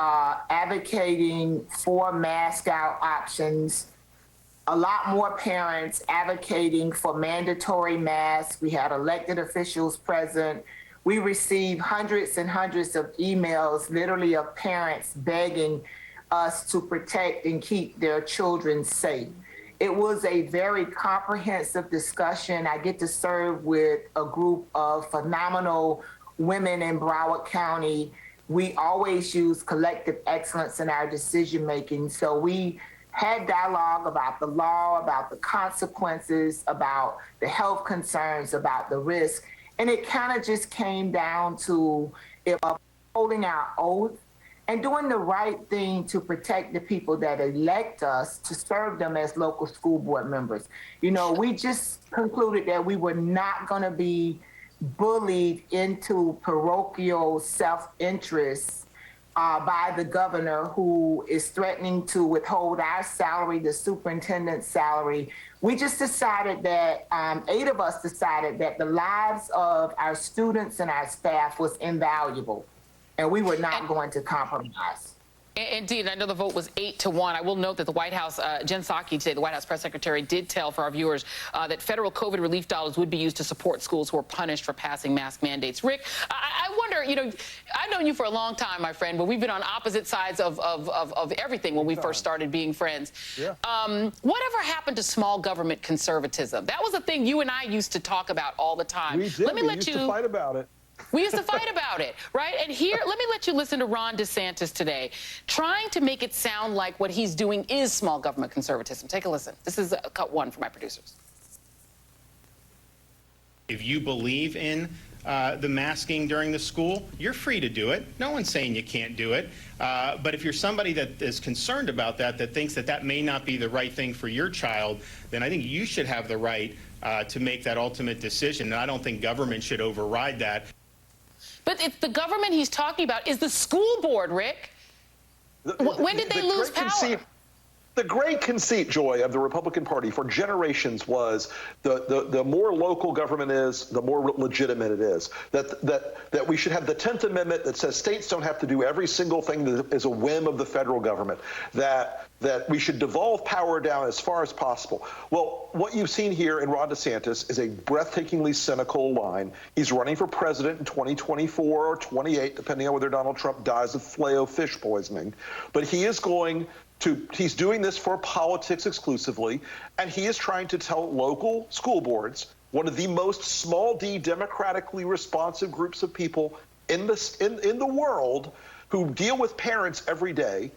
advocating for mask out options. A lot more parents advocating for mandatory masks. We had elected officials present. We received hundreds and hundreds of emails, literally, of parents begging us to protect and keep their children safe. It was a very comprehensive discussion. I get to serve with a group of phenomenal women in Broward County. We always use collective excellence in our decision making. So we had dialogue about the law, about the consequences, about the health concerns, about the risk. And it kind of just came down to holding our oath and doing the right thing to protect the people that elect us to serve them as local school board members. You know, we just concluded that we were not going to be bullied into parochial self-interest by the governor, who is threatening to withhold our salary, the superintendent's salary. We just decided that, 8 of us decided that the lives of our students and our staff was invaluable, and we were not going to compromise. Indeed, I know the vote was 8-1. I will note that the White House, Jen Psaki today, the White House press secretary, did tell for our viewers that federal COVID relief dollars would be used to support schools who are punished for passing mask mandates. Rick, I wonder, you know, I've known you for a long time, my friend, but we've been on opposite sides of everything when we first started being friends. Yeah. Whatever happened to small government conservatism? That was a thing you and I used to talk about all the time. We did. We used to fight about it. We used to fight about it, right? And here, let me let you listen to Ron DeSantis today, trying to make it sound like what he's doing is small government conservatism. Take a listen. This is cut 1 for my producers. If you believe in the masking during the school, you're free to do it. No one's saying you can't do it. But if you're somebody that is concerned about that, that thinks that that may not be the right thing for your child, then I think you should have the right to make that ultimate decision. And I don't think government should override that. But it's the government he's talking about is the school board, Rick. When did they lose power? The great conceit, Joy, of the Republican Party for generations was the more local government is, the more legitimate it is. That we should have the 10th Amendment that says states don't have to do every single thing that is a whim of the federal government. That we should devolve power down as far as possible. Well, what you've seen here in Ron DeSantis is a breathtakingly cynical line. He's running for president in 2024 or 28, depending on whether Donald Trump dies of flail fish poisoning. But he is he's doing this for politics exclusively, and he is trying to tell local school boards, one of the most small d democratically responsive groups of people in the world who deal with parents every day,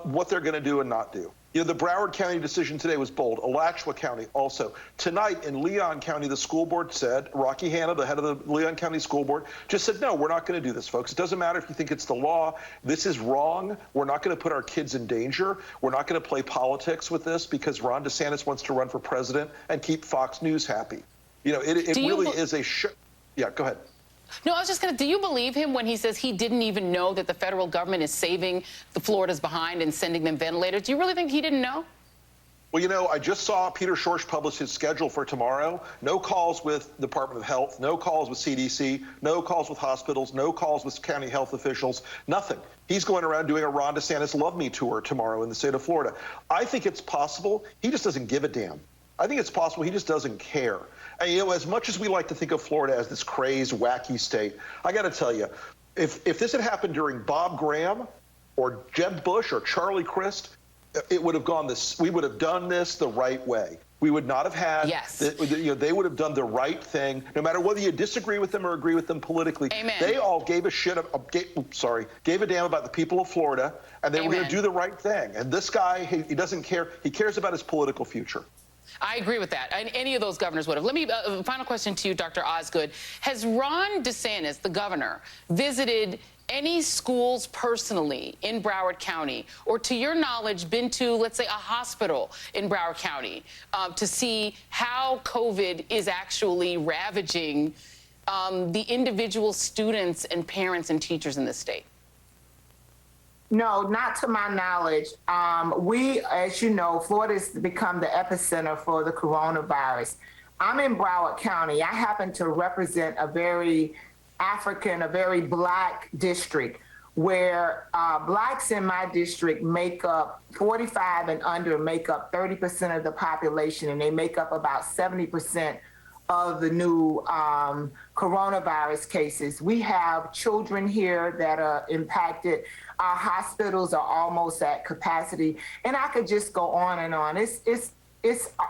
what they're going to do and not do. You know, the Broward County decision today was bold. Alachua County also. Tonight in Leon County, the school board said, Rocky Hanna, the head of the Leon County School Board, just said, no, we're not going to do this, folks. It doesn't matter if you think it's the law. This is wrong. We're not going to put our kids in danger. We're not going to play politics with this because Ron DeSantis wants to run for president and keep Fox News happy. You know, it really is a yeah, go ahead. No, I was just going to, do you believe him when he says he didn't even know that the federal government is saving the Floridas behind and sending them ventilators? Do you really think he didn't know? Well, you know, I just saw Peter Schorsch publish his schedule for tomorrow. No calls with the Department of Health, no calls with CDC, no calls with hospitals, no calls with county health officials, nothing. He's going around doing a Ron DeSantis Love Me tour tomorrow in the state of Florida. I think it's possible he just doesn't give a damn. I think it's possible he just doesn't care. And, you know, as much as we like to think of Florida as this crazed, wacky state, I got to tell you, if this had happened during Bob Graham or Jeb Bush or Charlie Crist, it would have gone we would have done this the right way. We would not have had, you know, they would have done the right thing, no matter whether you disagree with them or agree with them politically. Amen. They all gave a damn about the people of Florida, and they were going to do the right thing. And this guy, he doesn't care. He cares about his political future. I agree with that. And any of those governors would have. Let me, final question to you, Dr. Osgood. Has Ron DeSantis, the governor, visited any schools personally in Broward County, or to your knowledge, been to, let's say, a hospital in Broward County to see how COVID is actually ravaging the individual students and parents and teachers in this state? No, not to my knowledge. We, as you know, Florida's become the epicenter for the coronavirus. I'm in Broward County. I happen to represent a very African, a very black district, where blacks in my district make up 45 and under, make up 30% of the population, and they make up about 70% of the new coronavirus cases. We have children here that are impacted. Our hospitals are almost at capacity, and I could just go on and on. It's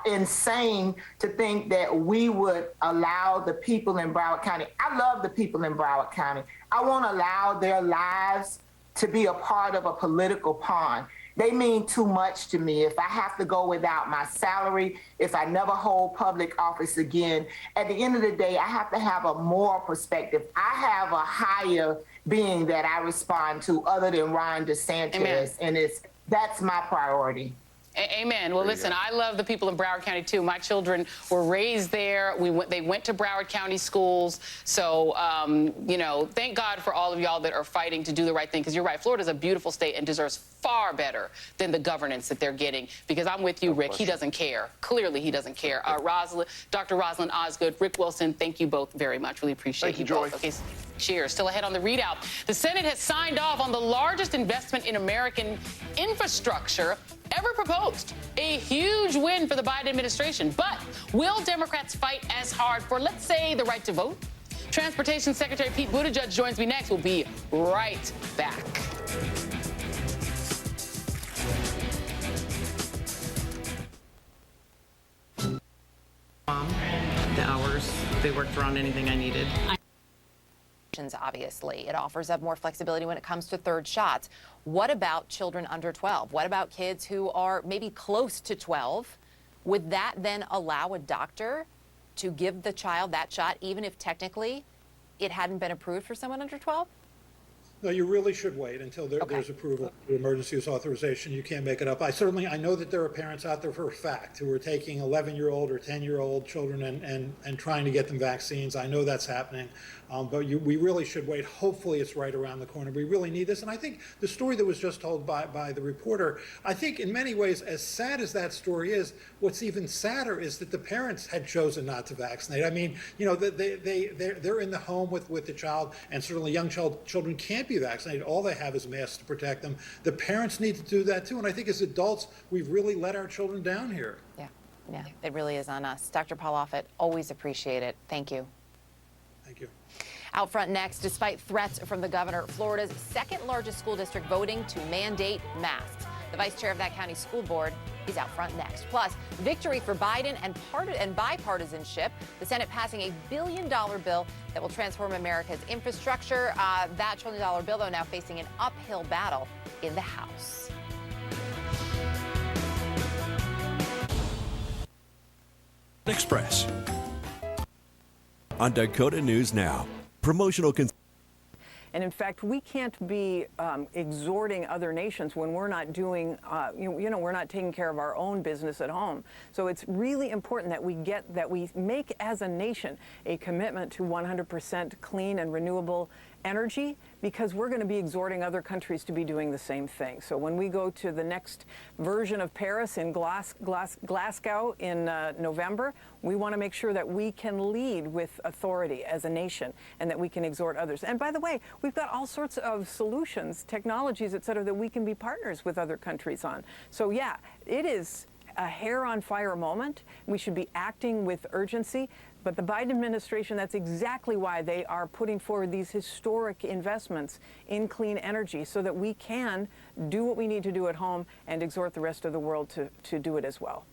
insane to think that we would allow the people in Broward County. I love the people in Broward County. I won't allow their lives to be a part of a political pawn. They mean too much to me. If I have to go without my salary, if I never hold public office again, at the end of the day, I have to have a moral perspective. I have a higher being that I respond to other than Ron DeSantis. Amen. And that's my priority. Amen. Well, listen, I love the people in Broward County, too. My children were raised there. They went to Broward County schools. So, you know, thank God for all of y'all that are fighting to do the right thing, because you're right. Florida's a beautiful state and deserves far better than the governance that they're getting, because I'm with you, Rick. He doesn't care. Clearly, he doesn't care. Dr. Rosalind Osgood, Rick Wilson, thank you both very much. Really appreciate you both. Okay, cheers. Still ahead on the readout. The Senate has signed off on the largest investment in American infrastructure ever proposed. A huge win for the Biden administration. But will Democrats fight as hard for, let's say, the right to vote? Transportation Secretary Pete Buttigieg joins me next. We'll be right back. The hours, they worked around anything I needed. Obviously, it offers up more flexibility when it comes to third shots. What about children under 12? What about kids who are maybe close to 12? Would that then allow a doctor to give the child that shot, even if technically it hadn't been approved for someone under 12? No, you really should wait until there's approval for emergency use authorization. You can't make it up. I know that there are parents out there for a fact who are taking 11-year-old or 10-year-old children and trying to get them vaccines. I know that's happening. But we really should wait. Hopefully it's right around the corner. We really need this. And I think the story that was just told by the reporter, I think in many ways, as sad as that story is, what's even sadder is that the parents had chosen not to vaccinate. I mean, you know, they're in the home with the child, and certainly young children can't be vaccinated. All they have is masks to protect them. The parents need to do that too. And I think as adults, we've really let our children down here. Yeah, it really is on us. Dr. Paul Offit, always appreciate it. Thank you. Thank you. Out front next, despite threats from the governor, Florida's second largest school district voting to mandate masks. The vice chair of that county school board is out front next. Plus, victory for Biden and bipartisanship. The Senate passing a $1 billion bill that will transform America's infrastructure. That $1 trillion bill, though, now facing an uphill battle in the House. Express on Dakota News Now. Promotional. And in fact, we can't be exhorting other nations when we're not doing, we're not taking care of our own business at home. So it's really important that we make as a nation a commitment to 100% clean and renewable energy, because we're going to be exhorting other countries to be doing the same thing. So when we go to the next version of Paris in Glasgow in November, we want to make sure that we can lead with authority as a nation and that we can exhort others. And by the way, we've got all sorts of solutions, technologies, et cetera, that we can be partners with other countries on. So yeah, it is a hair on fire moment. We should be acting with urgency. But the Biden administration, that's exactly why they are putting forward these historic investments in clean energy, so that we can do what we need to do at home and exhort the rest of the world to do it as well.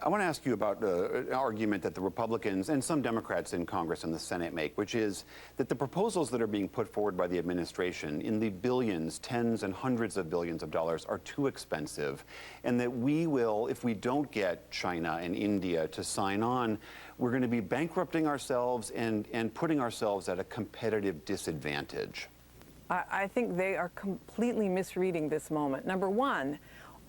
I want to ask you about an argument that the Republicans and some Democrats in Congress and the Senate make, which is that the proposals that are being put forward by the administration in the billions, tens and hundreds of billions of dollars are too expensive, and that we will, if we don't get China and India to sign on, we're going to be bankrupting ourselves and putting ourselves at a competitive disadvantage. I think they are completely misreading this moment. Number one,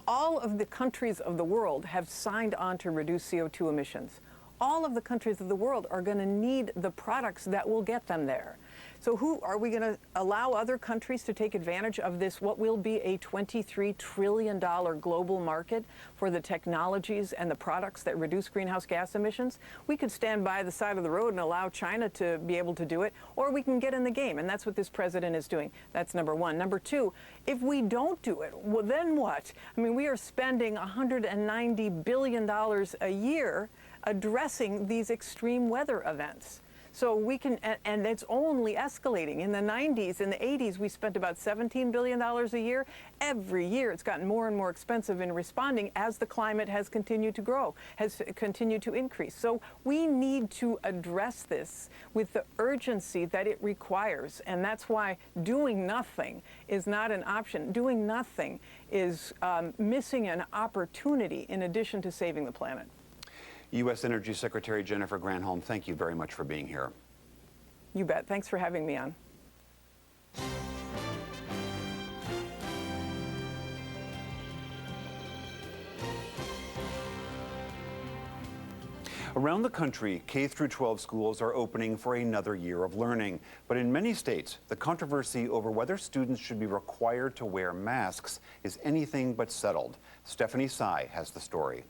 all of the countries of the world have signed on to reduce CO2 emissions. All of the countries of the world are going to need the products that will get them there. So who are we going to allow other countries to take advantage of this, what will be a $23 trillion global market for the technologies and the products that reduce greenhouse gas emissions? We could stand by the side of the road and allow China to be able to do it, or we can get in the game, and that's what this president is doing. That's number one. Number two, if we don't do it, well, then what? I mean, we are spending $190 billion a year addressing these extreme weather events. So we can, and it's only escalating. In the 90s, in the 80s, we spent about $17 billion a year. Every year, it's gotten more and more expensive in responding as the climate has continued to grow, has continued to increase. So we need to address this with the urgency that it requires. And that's why doing nothing is not an option. Doing nothing is missing an opportunity in addition to saving the planet. U.S. Energy Secretary Jennifer Granholm, thank you very much for being here. You bet. Thanks for having me on. Around the country, K-12 schools are opening for another year of learning. But in many states, the controversy over whether students should be required to wear masks is anything but settled. Stephanie Tsai has the story.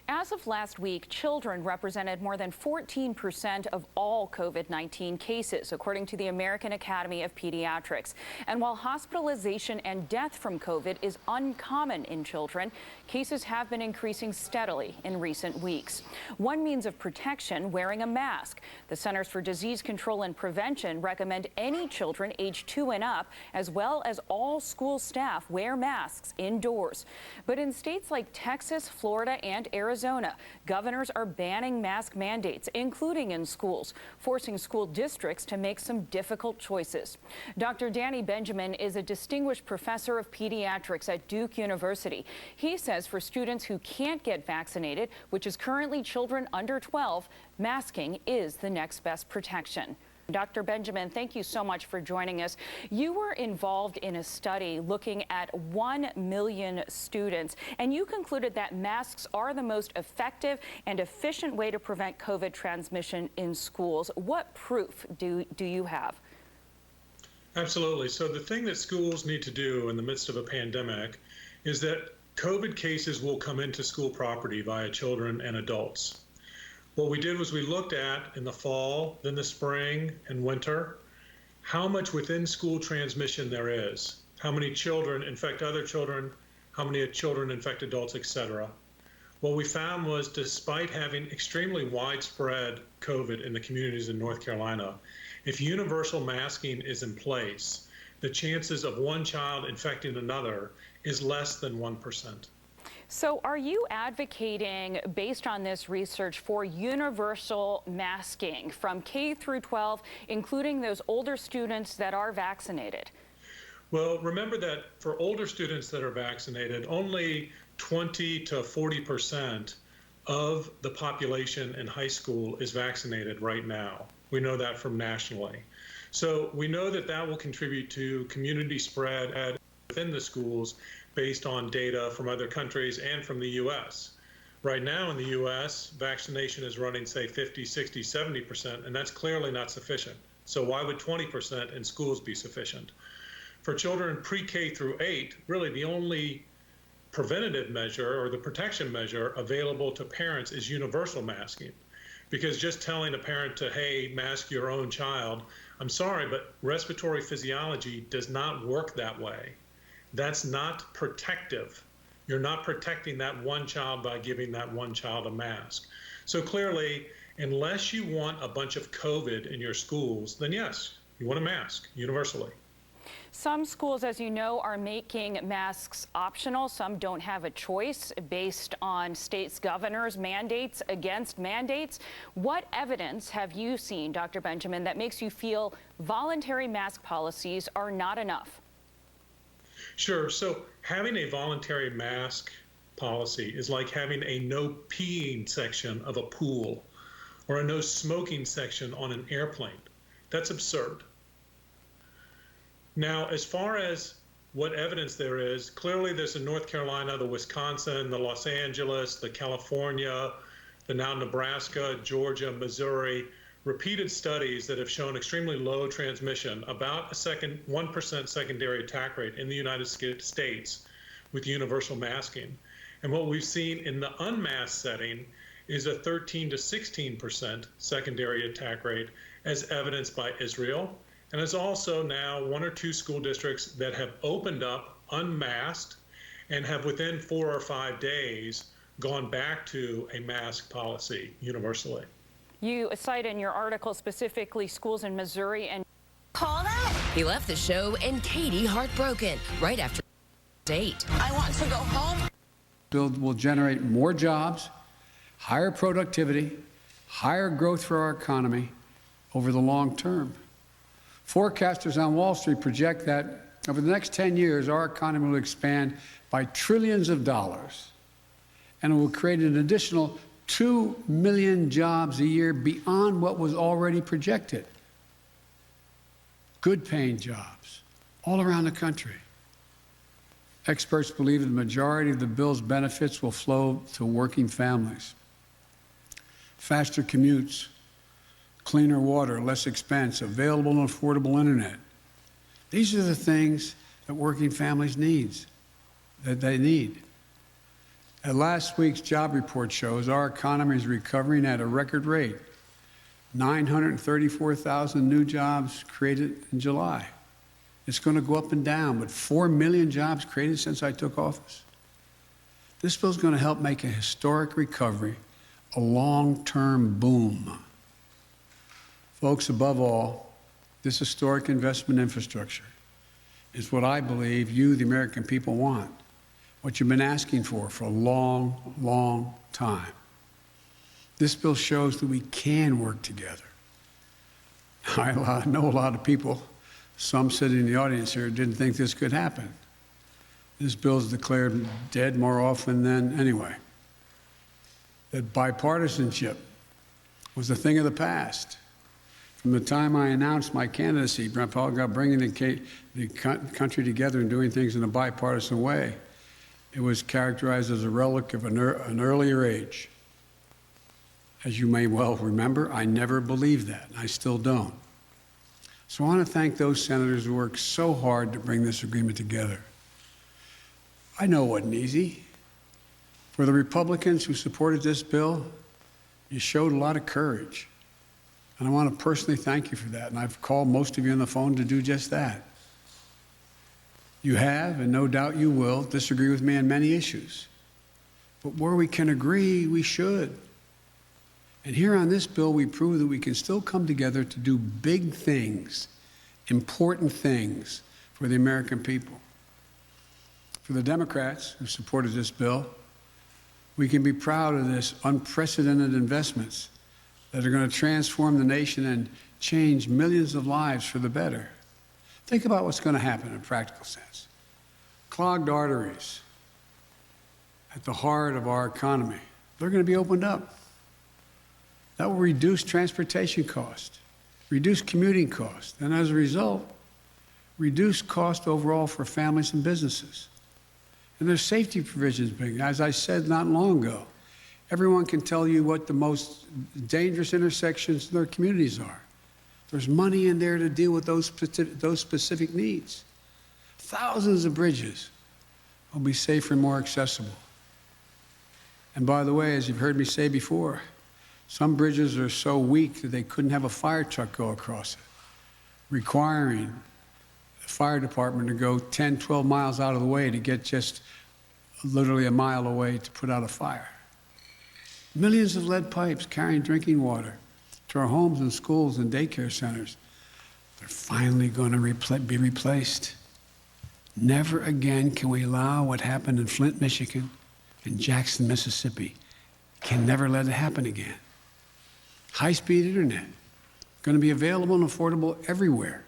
As of last week, children represented more than 14% of all COVID-19 cases, according to the American Academy of Pediatrics. And while hospitalization and death from COVID is uncommon in children, cases have been increasing steadily in recent weeks. One means of protection, wearing a mask. The Centers for Disease Control and Prevention recommend any children age 2 and up, as well as all school staff, wear masks indoors. But in states like Texas, Florida, and Arizona, governors are banning mask mandates, including in schools, forcing school districts to make some difficult choices. Dr. Danny Benjamin is a distinguished professor of pediatrics at Duke University. He says for students who can't get vaccinated, which is currently children under 12, masking is the next best protection. Dr. Benjamin, thank you so much for joining us. You were involved in a study looking at 1 million students, and you concluded that masks are the most effective and efficient way to prevent COVID transmission in schools. What proof do you have? Absolutely. So the thing that schools need to do in the midst of a pandemic is that COVID cases will come into school property via children and adults. What we did was we looked at, in the fall, then the spring and winter, how much within school transmission there is, how many children infect other children, how many children infect adults, etc. What we found was, despite having extremely widespread COVID in the communities in North Carolina, if universal masking is in place, the chances of one child infecting another is less than 1%. So are you advocating, based on this research, for universal masking from K through 12, including those older students that are vaccinated? Well, remember that for older students that are vaccinated, only 20 to 40% of the population in high school is vaccinated right now. We know that from nationally. So we know that that will contribute to community spread within the schools based on data from other countries and from the U.S. Right now in the U.S., vaccination is running, say, 50, 60, 70%, and that's clearly not sufficient. So why would 20% in schools be sufficient? For children pre-K through 8, really the only preventative measure or the protection measure available to parents is universal masking. Because just telling a parent to, hey, mask your own child, I'm sorry, but respiratory physiology does not work that way. That's not protective. You're not protecting that one child by giving that one child a mask. So clearly, unless you want a bunch of COVID in your schools, then yes, you want a mask universally. Some schools, as you know, are making masks optional. Some don't have a choice based on states' governors' mandates against mandates. What evidence have you seen, Dr. Benjamin, that makes you feel voluntary mask policies are not enough? Sure. So having a voluntary mask policy is like having a no peeing section of a pool or a no smoking section on an airplane. That's absurd. Now, as far as what evidence there is, clearly there's in North Carolina, the Wisconsin, the Los Angeles, the California, the now Nebraska, Georgia, Missouri, repeated studies that have shown extremely low transmission, about a 1% secondary attack rate in the United States with universal masking. And what we've seen in the unmasked setting is a 13 to 16% secondary attack rate, as evidenced by Israel. And there's also now 1 or 2 school districts that have opened up unmasked and have within 4 or 5 days gone back to a mask policy universally. You cite in your article specifically schools in Missouri and call that. He left the show and Katie heartbroken right after date. I want to go home. Bill will generate more jobs, higher productivity, higher growth for our economy over the long term. Forecasters on Wall Street project that over the next 10 years, our economy will expand by trillions of dollars, and it will create an additional 2 million jobs a year beyond what was already projected. Good paying jobs all around the country. Experts believe the majority of the bill's benefits will flow to working families. Faster commutes, cleaner water, less expense, available and affordable internet. These are the things that working families need. And last week's job report shows our economy is recovering at a record rate. 934,000 new jobs created in July. It's going to go up and down, but 4 million jobs created since I took office. This bill is going to help make a historic recovery a long-term boom. Folks, above all, this historic investment infrastructure is what I believe you, the American people, want. What you've been asking for a long, long time. This bill shows that we can work together. I know a lot of people, some sitting in the audience here, didn't think this could happen. This bill is declared dead more often than anyway. That bipartisanship was a thing of the past. From the time I announced my candidacy, bringing the country together and doing things in a bipartisan way, it was characterized as a relic of an earlier age. As you may well remember, I never believed that, and I still don't. So I want to thank those senators who worked so hard to bring this agreement together. I know it wasn't easy. For the Republicans who supported this bill, you showed a lot of courage. And I want to personally thank you for that. And I've called most of you on the phone to do just that. You have, and no doubt you will, disagree with me on many issues. But where we can agree, we should. And here on this bill, we prove that we can still come together to do big things, important things for the American people. For the Democrats who supported this bill, we can be proud of this unprecedented investments that are going to transform the nation and change millions of lives for the better. Think about what's going to happen in a practical sense. Clogged arteries at the heart of our economy, they're going to be opened up. That will reduce transportation costs, reduce commuting costs, and as a result, reduce cost overall for families and businesses. And there's safety provisions being, as I said not long ago, everyone can tell you what the most dangerous intersections in their communities are. There's money in there to deal with those specific needs. Thousands of bridges will be safer and more accessible. And by the way, as you've heard me say before, some bridges are so weak that they couldn't have a fire truck go across it, requiring the fire department to go 10, 12 miles out of the way to get just literally a mile away to put out a fire. Millions of lead pipes carrying drinking water to our homes and schools and daycare centers. They're finally going to be replaced. Never again can we allow what happened in Flint, Michigan, and Jackson, Mississippi. Can never let it happen again. High-speed internet, going to be available and affordable everywhere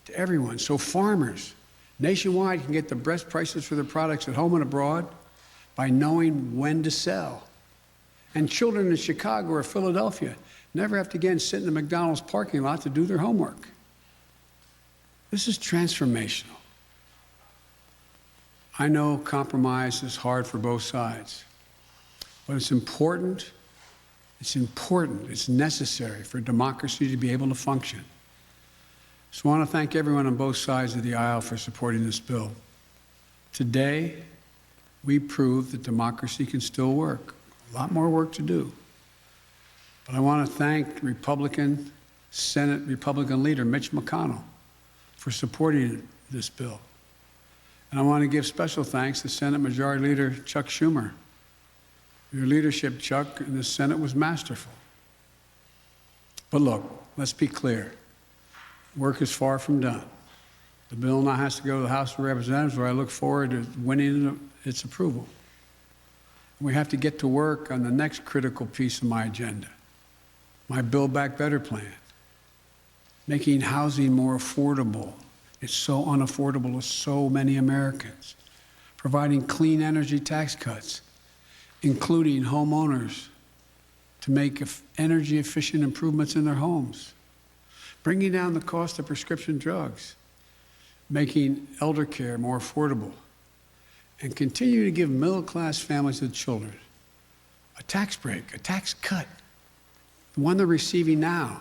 to everyone. So farmers nationwide can get the best prices for their products at home and abroad by knowing when to sell. And children in Chicago or Philadelphia never have to again sit in the McDonald's parking lot to do their homework. This is transformational. I know compromise is hard for both sides, but it's important It's important, it's necessary for democracy to be able to function. So I want to thank everyone on both sides of the aisle for supporting this bill. Today, we proved that democracy can still work. A lot more work to do. But I want to thank Senate Republican leader Mitch McConnell for supporting this bill. And I want to give special thanks to Senate Majority Leader Chuck Schumer. Your leadership, Chuck, in the Senate was masterful. But look, let's be clear. Work is far from done. The bill now has to go to the House of Representatives, where I look forward to winning its approval. We have to get to work on the next critical piece of my agenda, my Build Back Better plan, making housing more affordable. It's so unaffordable to so many Americans, providing clean energy tax cuts, including homeowners to make energy efficient improvements in their homes, bringing down the cost of prescription drugs, making elder care more affordable, and continue to give middle-class families and children a tax break, a tax cut, the one they're receiving now,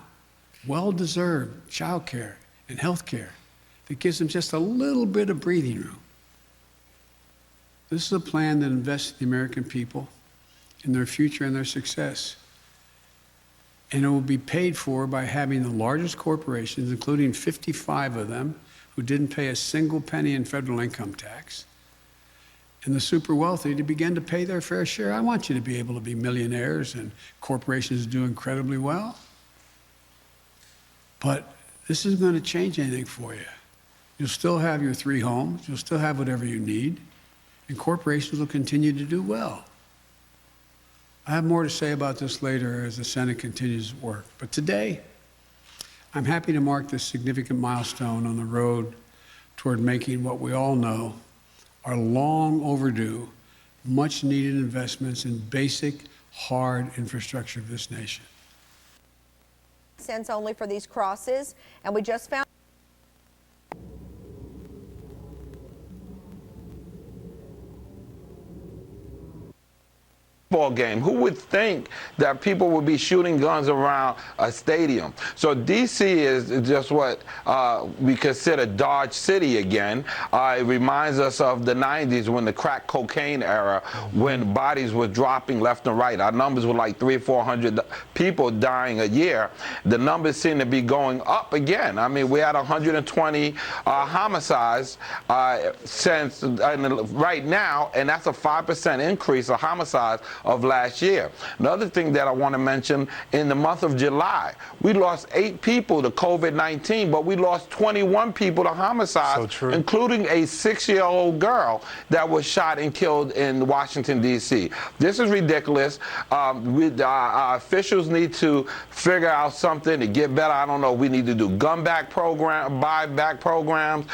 well-deserved child care and health care that gives them just a little bit of breathing room. This is a plan that invests in the American people, in their future and their success. And it will be paid for by having the largest corporations, including 55 of them, who didn't pay a single penny in federal income tax, and the super wealthy to begin to pay their fair share. I want you to be able to be millionaires and corporations do incredibly well. But this isn't going to change anything for you. You'll still have your 3 homes, you'll still have whatever you need, and corporations will continue to do well. I have more to say about this later as the Senate continues to work. But today, I'm happy to mark this significant milestone on the road toward making what we all know are long overdue, much needed investments in basic, hard infrastructure of this nation. Cents only for these crosses, and we just found game. Who would think that people would be shooting guns around a stadium? So D.C. is just what we consider Dodge City again. It reminds us of the 90s when the crack cocaine era, when bodies were dropping left and right. Our numbers were like 300 or 400 people dying a year. The numbers seem to be going up again. I mean, we had 120 homicides since right now, and that's a 5% increase of homicides of last year. Another thing that I want to mention, in the month of July, we lost 8 people to COVID-19, but we lost 21 people to homicide, including a 6-year-old girl that was shot and killed in Washington, D.C. This is ridiculous. Our officials need to figure out something to get better. I don't know. We need to do gun back program, buyback programs,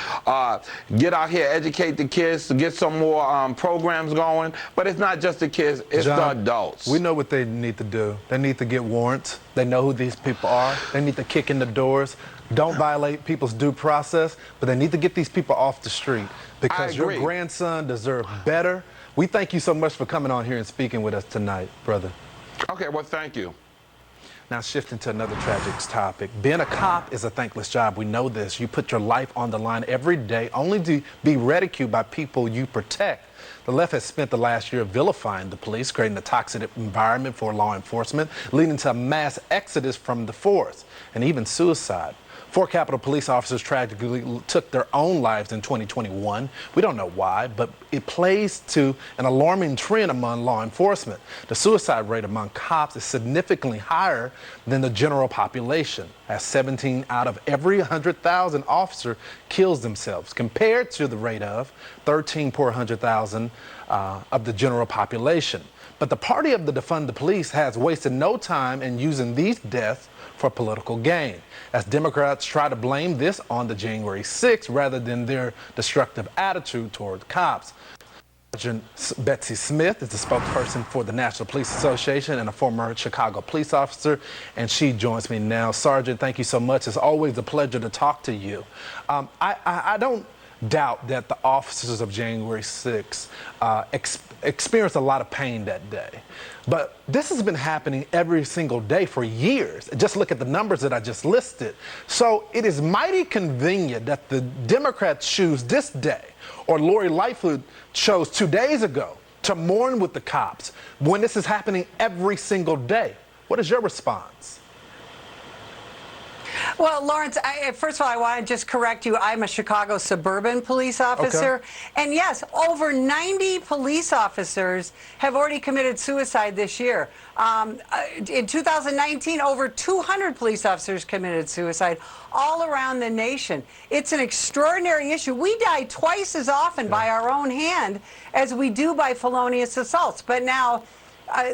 get out here, educate the kids to get some more programs going. But it's not just the kids, it's the adults. We know what they need to do. They need to get warrants. They know who these people are. They need to kick in the doors. Don't violate people's due process, but they need to get these people off the street because your grandson deserves better. We thank you so much for coming on here and speaking with us tonight, brother. Okay, well, thank you. Now, shifting to another tragic topic. Being a cop is a thankless job. We know this. You put your life on the line every day only to be ridiculed by people you protect. The left has spent the last year vilifying the police, creating a toxic environment for law enforcement, leading to a mass exodus from the force and even suicide. 4 Capitol Police officers tragically took their own lives in 2021. We don't know why, but it plays to an alarming trend among law enforcement. The suicide rate among cops is significantly higher than the general population, as 17 out of every 100,000 officer kills themselves, compared to the rate of 13 per 100,000 of the general population. But the party of the defund the police has wasted no time in using these deaths for political gain, as Democrats try to blame this on the January 6th rather than their destructive attitude toward cops. Sergeant Betsy Smith is the spokesperson for the National Police Association and a former Chicago police officer, and she joins me now. Sergeant, thank you so much. It's always a pleasure to talk to you. doubt that the officers of January 6th experienced a lot of pain that day. But this has been happening every single day for years. Just look at the numbers that I just listed. So it is mighty convenient that the Democrats choose this day, or Lori Lightfoot chose 2 days ago, to mourn with the cops when this is happening every single day. What is your response? Well, Lawrence, first of all, I want to just correct you. I'm a Chicago suburban police officer. Okay. And yes, over 90 police officers have already committed suicide this year. In 2019, over 200 police officers committed suicide all around the nation. It's an extraordinary issue. We die twice as often by our own hand as we do by felonious assaults. But now,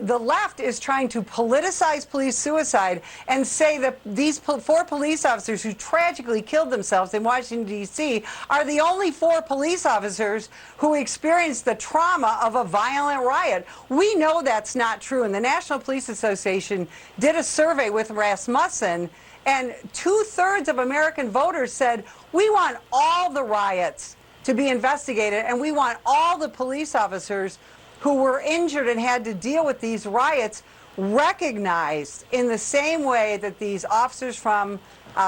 the left is trying to politicize police suicide and say that these 4 police officers who tragically killed themselves in Washington, D.C. are the only 4 police officers who experienced the trauma of a violent riot. We know that's not true. And the National Police Association did a survey with Rasmussen, and 2/3 of American voters said, we want all the riots to be investigated, and we want all the police officers who were injured and had to deal with these riots recognized in the same way that these officers from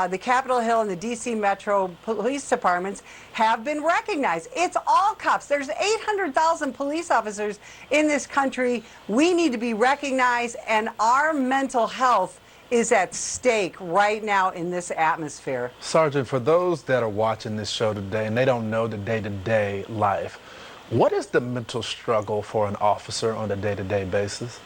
the Capitol Hill and the D.C. Metro police departments have been recognized. It's all cops. There's 800,000 police officers in this country. We need to be recognized, and our mental health is at stake right now in this atmosphere. Sergeant, for those that are watching this show today and they don't know the day-to-day life, what is the mental struggle for an officer on a day-to-day basis?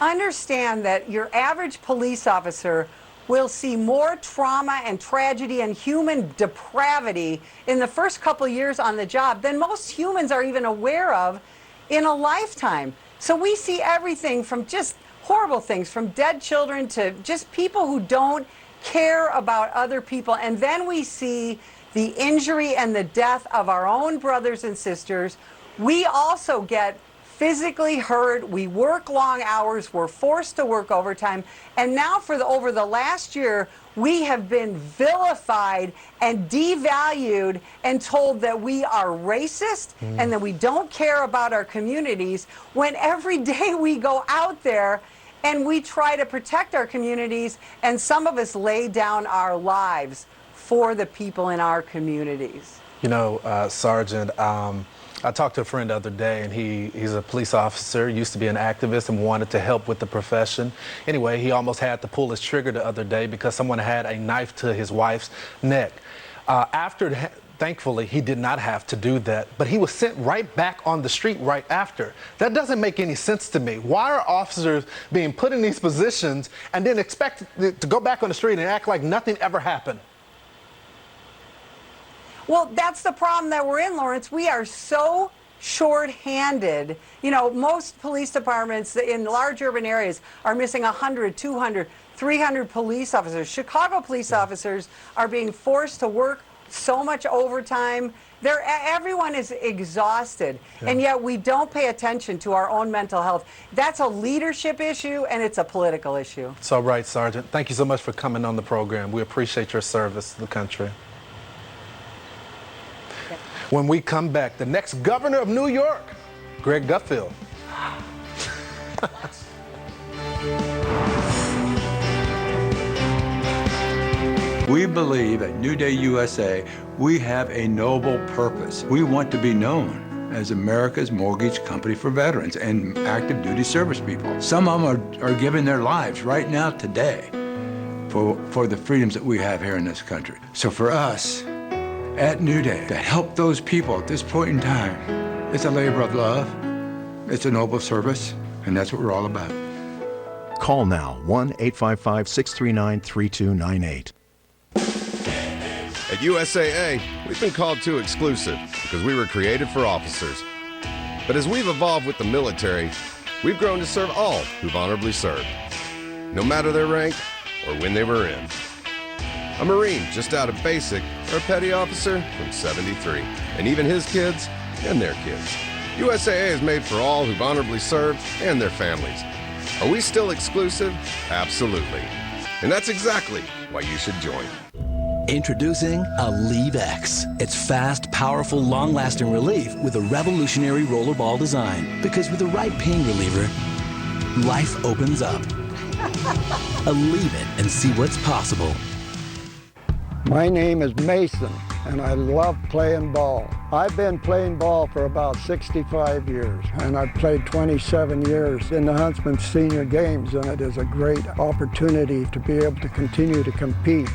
Understand that your average police officer will see more trauma and tragedy and human depravity in the first couple years on the job than most humans are even aware of in a lifetime. So we see everything from just horrible things, from dead children to just people who don't care about other people. And then we see the injury and the death of our own brothers and sisters. We also get physically hurt. We work long hours. We're forced to work overtime. And now over the last year, we have been vilified and devalued and told that we are racist and that we don't care about our communities, when every day we go out there and we try to protect our communities, and some of us lay down our lives for the people in our communities. You know, Sergeant, I talked to a friend the other day, and he's a police officer, used to be an activist, and wanted to help with the profession. Anyway, he almost had to pull his trigger the other day because someone had a knife to his wife's neck. Thankfully, he did not have to do that, but he was sent right back on the street right after. That doesn't make any sense to me. Why are officers being put in these positions and then expected to go back on the street and act like nothing ever happened? Well, that's the problem that we're in, Lawrence. We are so short-handed. You know, most police departments in large urban areas are missing 100, 200, 300 police officers. Chicago police officers are being forced to work so much overtime. Everyone is exhausted, and yet we don't pay attention to our own mental health. That's a leadership issue, and it's a political issue. It's all right, Sergeant. Thank you so much for coming on the program. We appreciate your service to the country. When we come back, the next governor of New York, Greg Gutfeld. We believe at New Day USA, we have a noble purpose. We want to be known as America's mortgage company for veterans and active duty service people. Some of them are giving their lives right now today for the freedoms that we have here in this country. So for us, at New Day, to help those people at this point in time, it's a labor of love, it's a noble service, and that's what we're all about. Call now, 1-855-639-3298. At USAA, we've been called too exclusive because we were created for officers. But as we've evolved with the military, we've grown to serve all who've honorably served, no matter their rank or when they were in. A Marine just out of basic, or a petty officer from 73, and even his kids and their kids. USAA is made for all who've honorably served and their families. Are we still exclusive? Absolutely. And that's exactly why you should join. Introducing Aleve X. It's fast, powerful, long-lasting relief with a revolutionary rollerball design. Because with the right pain reliever, life opens up. Aleve it and see what's possible. My name is Mason, and I love playing ball. I've been playing ball for about 65 years, and I've played 27 years in the Huntsman Senior Games, and it is a great opportunity to be able to continue to compete.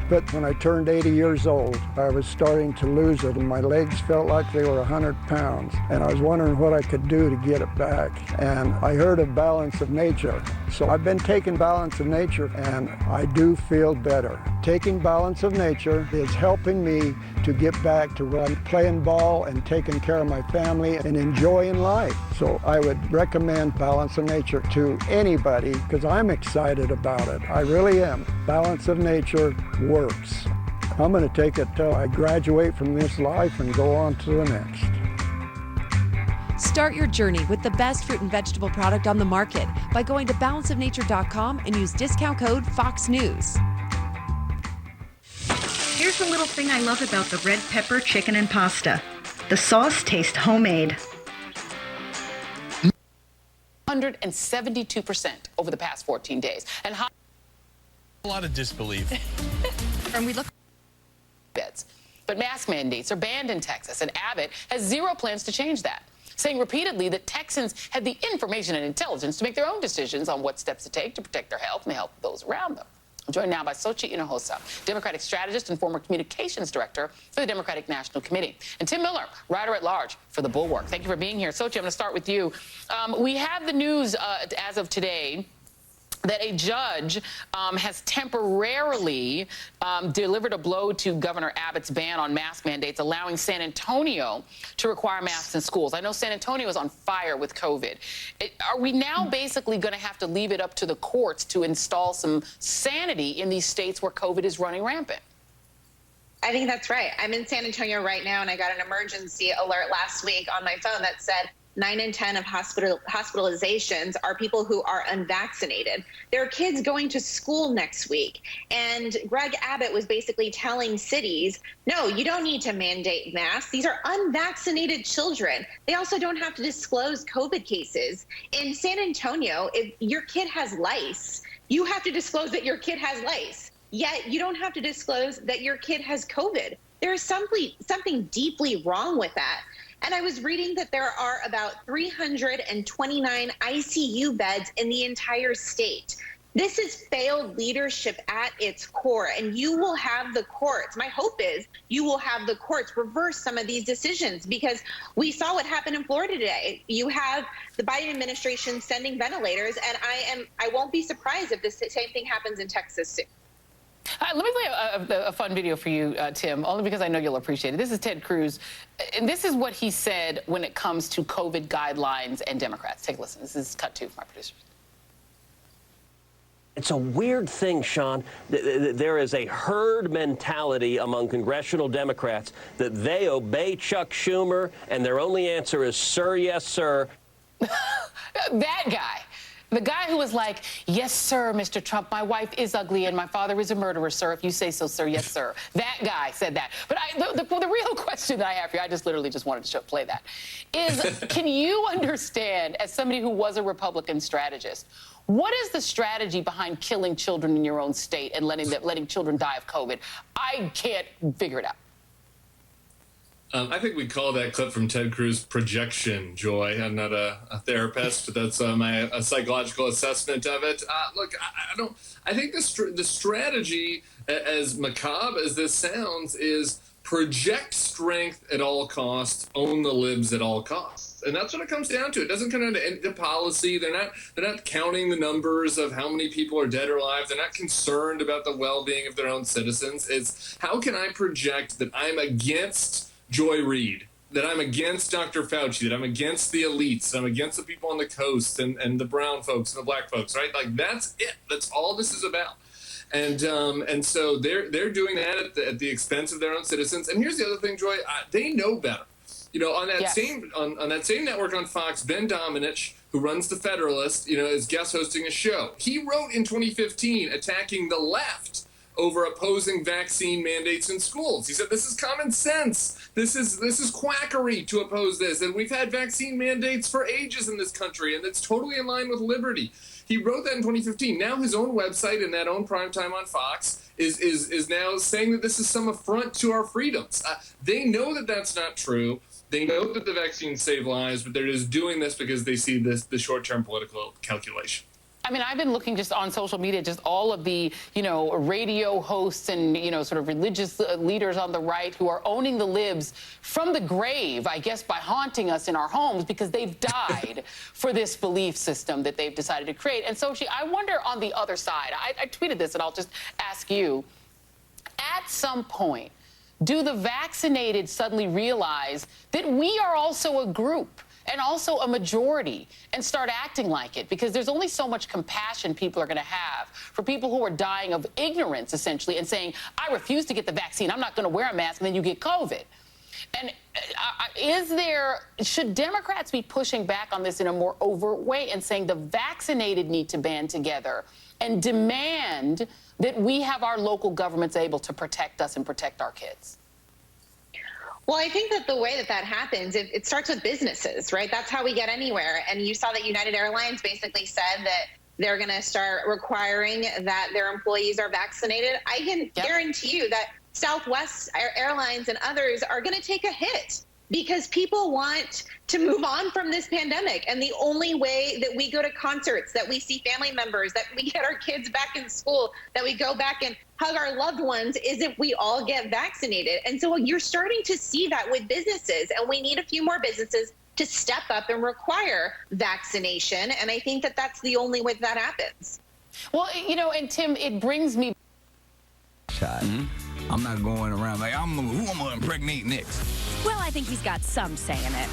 But when I turned 80 years old, I was starting to lose it, and my legs felt like they were 100 pounds. And I was wondering what I could do to get it back. And I heard of Balance of Nature. So I've been taking Balance of Nature, and I do feel better. Taking Balance of Nature is helping me to get back to when I'm playing ball and taking care of my family and enjoying life. So I would recommend Balance of Nature to anybody because I'm excited about it. I really am. Balance of Nature works. I'm going to take it till I graduate from this life and go on to the next. Start your journey with the best fruit and vegetable product on the market by going to balanceofnature.com and use discount code FOXNEWS. Here's a little thing I love about the red pepper chicken and pasta. The sauce tastes homemade. 172% over the past 14 days. And a lot of disbelief. And we look beds. But mask mandates are banned in Texas, and Abbott has zero plans to change that, saying repeatedly that Texans had the information and intelligence to make their own decisions on what steps to take to protect their health and the health of those around them. I'm joined now by Xochitl Hinojosa, Democratic strategist and former communications director for the Democratic National Committee, and Tim Miller, writer-at-large for The Bulwark. Thank you for being here. Xochitl, I'm going to start with you. We have the news as of today that a judge has temporarily delivered a blow to Governor Abbott's ban on mask mandates, allowing San Antonio to require masks in schools. I know San Antonio is on fire with COVID. Are we now basically going to have to leave it up to the courts to install some sanity in these states where COVID is running rampant? I think that's right. I'm in San Antonio right now, and I got an emergency alert last week on my phone that said 9 in 10 of hospitalizations are people who are unvaccinated. There are kids going to school next week. And Greg Abbott was basically telling cities, no, you don't need to mandate masks. These are unvaccinated children. They also don't have to disclose COVID cases. In San Antonio, if your kid has lice, you have to disclose that your kid has lice. Yet you don't have to disclose that your kid has COVID. There is something deeply wrong with that. And I was reading that there are about 329 ICU beds in the entire state. This is failed leadership at its core, and you will have the courts. My hope is you will have the courts reverse some of these decisions, because we saw what happened in Florida today. You have the Biden administration sending ventilators, and I won't be surprised if the same thing happens in Texas too. Let me play a fun video for you, Tim, only because I know you'll appreciate it. This is Ted Cruz, and this is what he said when it comes to COVID guidelines and Democrats. Take a listen. This is cut 2 from my producers. It's a weird thing, Sean. There is a herd mentality among congressional Democrats that they obey Chuck Schumer, and their only answer is, sir, yes, sir. That guy. The guy who was like, yes, sir, Mr. Trump, my wife is ugly and my father is a murderer, sir. If you say so, sir, yes, sir. That guy said that. But the real question that I have for you, I just literally just wanted to play that, is can you understand, as somebody who was a Republican strategist, what is the strategy behind killing children in your own state and letting children die of COVID? I can't figure it out. I think we call that clip from Ted Cruz projection, Joy. I'm not a therapist, but that's my psychological assessment of it. Look, I think the strategy, as macabre as this sounds, is project strength at all costs, own the libs at all costs. And that's what it comes down to. It doesn't come down to the policy. They're not counting the numbers of how many people are dead or alive. They're not concerned about the well-being of their own citizens. It's how can I project that I'm against Joy Reid, that I'm against Dr. Fauci, that I'm against the elites, that I'm against the people on the coast and the brown folks and the black folks, right? Like, that's it. That's all this is about. And so they're doing that at the expense of their own citizens. And here's the other thing, Joy, they know better. You know, on that same network on Fox, Ben Domenech, who runs The Federalist, you know, is guest hosting a show. He wrote in 2015 attacking the left over opposing vaccine mandates in schools. He said this is common sense. This is quackery to oppose this. And we've had vaccine mandates for ages in this country, and it's totally in line with liberty. He wrote that in 2015. Now his own website and that own primetime on Fox is now saying that this is some affront to our freedoms. They know that that's not true. They know that the vaccines save lives, but they're just doing this because they see the short-term political calculation. I mean, I've been looking just on social media, just all of the, radio hosts and, sort of religious leaders on the right who are owning the libs from the grave, I guess, by haunting us in our homes because they've died for this belief system that they've decided to create. And so, I wonder on the other side, I tweeted this and I'll just ask you, at some point, do the vaccinated suddenly realize that we are also a group and also a majority and start acting like it? Because there's only so much compassion people are going to have for people who are dying of ignorance, essentially, and saying, I refuse to get the vaccine, I'm not going to wear a mask, and then you get COVID. And should Democrats be pushing back on this in a more overt way and saying the vaccinated need to band together and demand that we have our local governments able to protect us and protect our kids? Well, I think that the way that happens, it starts with businesses, right? That's how we get anywhere. And you saw that United Airlines basically said that they're going to start requiring that their employees are vaccinated. I can guarantee you that Southwest Airlines and others are going to take a hit because people want to move on from this pandemic. And the only way that we go to concerts, that we see family members, that we get our kids back in school, that we go back and hug our loved ones is if we all get vaccinated. And so you're starting to see that with businesses, and we need a few more businesses to step up and require vaccination. And I think that that's the only way that happens. Well, and Tim, it brings me... I'm not going around like, who am I going to impregnate next? Well, I think he's got some say in it.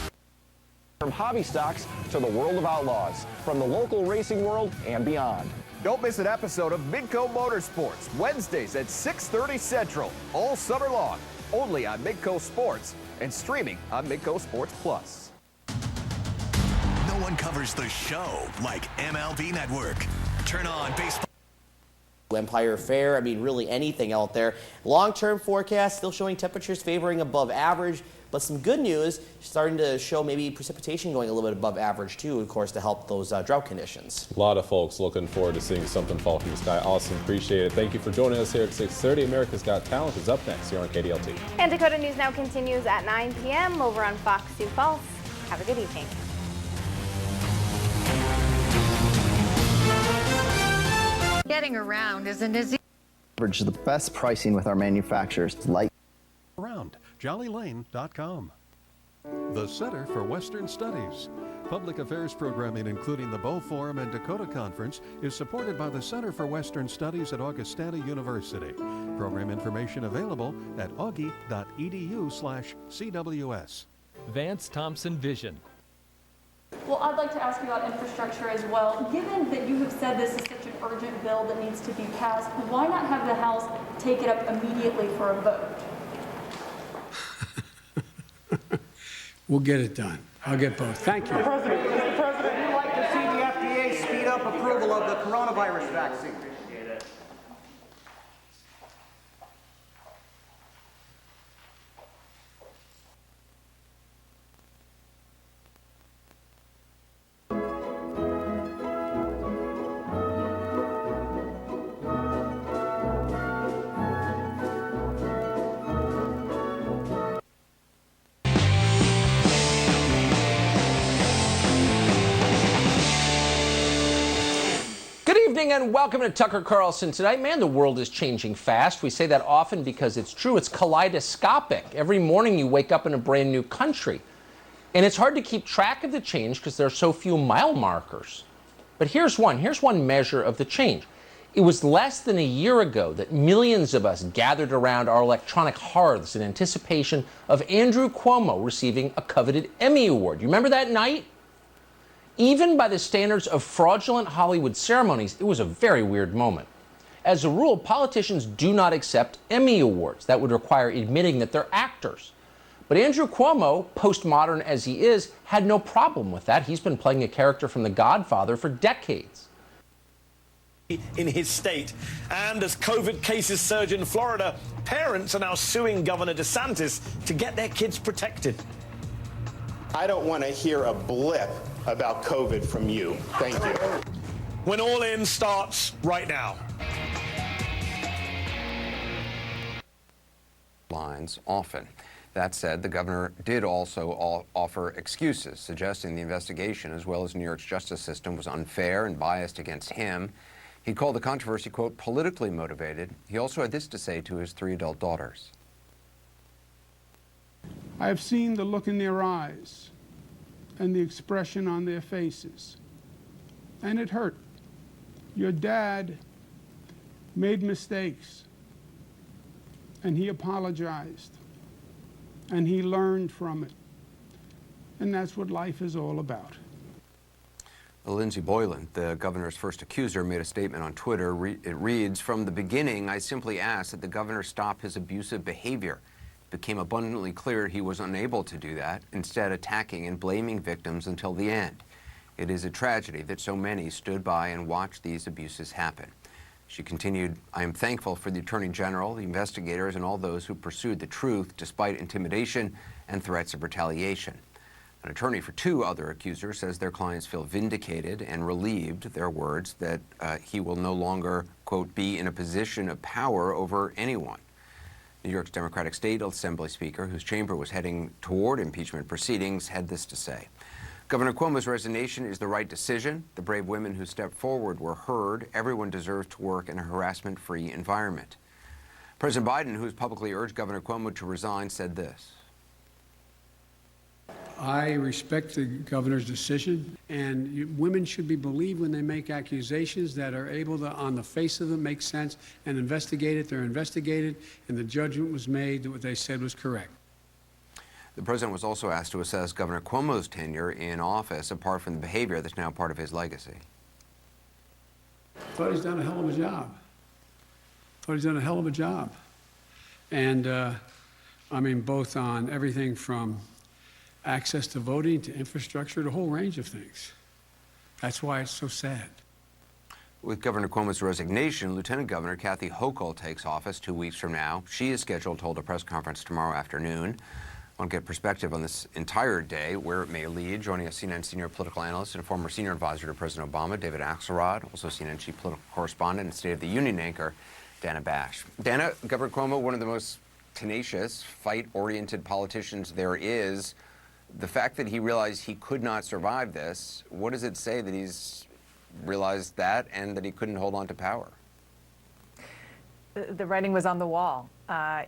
From hobby stocks to the world of outlaws, from the local racing world and beyond. Don't miss an episode of Midco Motorsports, Wednesdays at 6:30 Central, all summer long, only on Midco Sports and streaming on Midco Sports Plus. No one covers the show like MLB Network. Turn on baseball. Empire Fair, really anything out there. Long-term forecast still showing temperatures favoring above average, but some good news starting to show maybe precipitation going a little bit above average too, of course, to help those drought conditions. A lot of folks looking forward to seeing something fall from the sky. Awesome, appreciate it. Thank you for joining us here at 6:30. America's Got Talent is up next here on KDLT. And Dakota News Now continues at 9 p.m. over on Fox Sioux Falls. Have a good evening. Getting around isn't as easy. Average the best pricing with our manufacturers. Around jollylane.com. The Center for Western Studies. Public affairs programming, including the Bow Forum and Dakota Conference, is supported by the Center for Western Studies at Augustana University. Program information available at augie.edu/CWS. Vance Thompson Vision. Well, I'd like to ask you about infrastructure as well. Given that you have said this is such an urgent bill that needs to be passed, why not have the House take it up immediately for a vote? We'll get it done. I'll get both. Thank you. Mr. President, we'd like to see the FDA speed up approval of the coronavirus vaccine. Good evening and welcome to Tucker Carlson Tonight. Man, the world is changing fast. We say that often because it's true. It's kaleidoscopic. Every morning you wake up in a brand new country. And it's hard to keep track of the change because there are so few mile markers. But here's one measure of the change. It was less than a year ago that millions of us gathered around our electronic hearths in anticipation of Andrew Cuomo receiving a coveted Emmy Award. You remember that night? Even by the standards of fraudulent Hollywood ceremonies, it was a very weird moment. As a rule, politicians do not accept Emmy Awards. That would require admitting that they're actors. But Andrew Cuomo, postmodern as he is, had no problem with that. He's been playing a character from The Godfather for decades. in his state. And as COVID cases surge in Florida, parents are now suing Governor DeSantis to get their kids protected. I don't want to hear a blip about COVID from you. Thank you. When All In starts right now. Lines often. That said, the governor did also offer excuses, suggesting the investigation, as well as New York's justice system, was unfair and biased against him. He called the controversy, quote, politically motivated. He also had this to say to his 3 adult daughters. I have seen the look in their eyes and the expression on their faces, and it hurt. Your dad made mistakes, and he apologized, and he learned from it, and that's what life is all about. Lindsey Boylan, the governor's first accuser, made a statement on Twitter. It reads, "From the beginning, I simply asked that the governor stop his abusive behavior. It became abundantly clear he was unable to do that, instead attacking and blaming victims until the end. It is a tragedy that so many stood by and watched these abuses happen." She continued, "I am thankful for the Attorney General, the investigators, and all those who pursued the truth despite intimidation and threats of retaliation." An attorney for 2 other accusers says their clients feel vindicated and relieved, their words, that he will no longer, quote, be in a position of power over anyone. New York's Democratic State Assembly Speaker, whose chamber was heading toward impeachment proceedings, had this to say. Governor Cuomo's resignation is the right decision. The brave women who stepped forward were heard. Everyone deserves to work in a harassment-free environment. President Biden, who has publicly urged Governor Cuomo to resign, said this. I respect the governor's decision, and women should be believed when they make accusations that are able to, on the face of them, make sense and investigate it. They're investigated, and the judgment was made that what they said was correct. The president was also asked to assess Governor Cuomo's tenure in office, apart from the behavior that's now part of his legacy. Thought he's done a hell of a job. And, I mean, both on everything from access to voting to infrastructure, the whole range of things. That's why it's so sad. With Governor Cuomo's resignation, Lieutenant Governor Kathy Hochul takes office 2 weeks from now. She is scheduled to hold a press conference tomorrow afternoon. I want to get perspective on this entire day, where it may lead. Joining us, CNN senior political analyst and former senior advisor to President Obama, David Axelrod, also CNN chief political correspondent and State of the Union anchor, Dana Bash. Dana, Governor Cuomo, one of the most tenacious, fight-oriented politicians there is. The fact that he realized he could not survive this, what does it say that he's realized that and that he couldn't hold on to power? The writing was on the wall,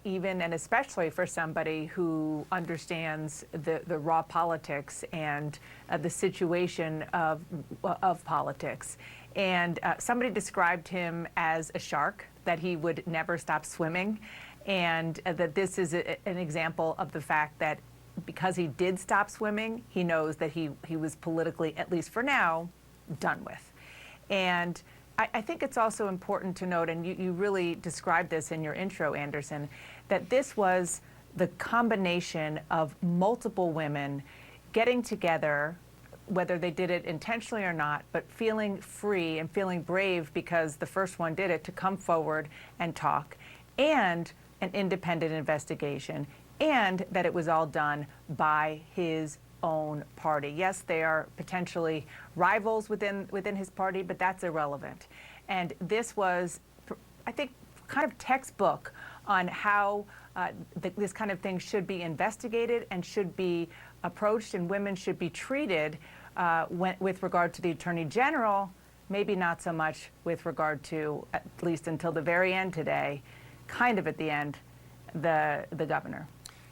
even and especially for somebody who understands the raw politics and the situation of politics. And somebody described him as a shark, that he would never stop swimming, and that this is an example of the fact that because he did stop swimming, he knows that he was politically, at least for now, done with. And I think it's also important to note, and you really described this in your intro, Anderson, that this was the combination of multiple women getting together, whether they did it intentionally or not, but feeling free and feeling brave because the first one did it, to come forward and talk, and an independent investigation, and that it was all done by his own party. Yes, they are potentially rivals within his party, but that's irrelevant. And this was, I think, kind of textbook on how this kind of thing should be investigated and should be approached, and women should be treated with regard to the Attorney General, maybe not so much with regard to, at least until the very end today, kind of at the end, the governor.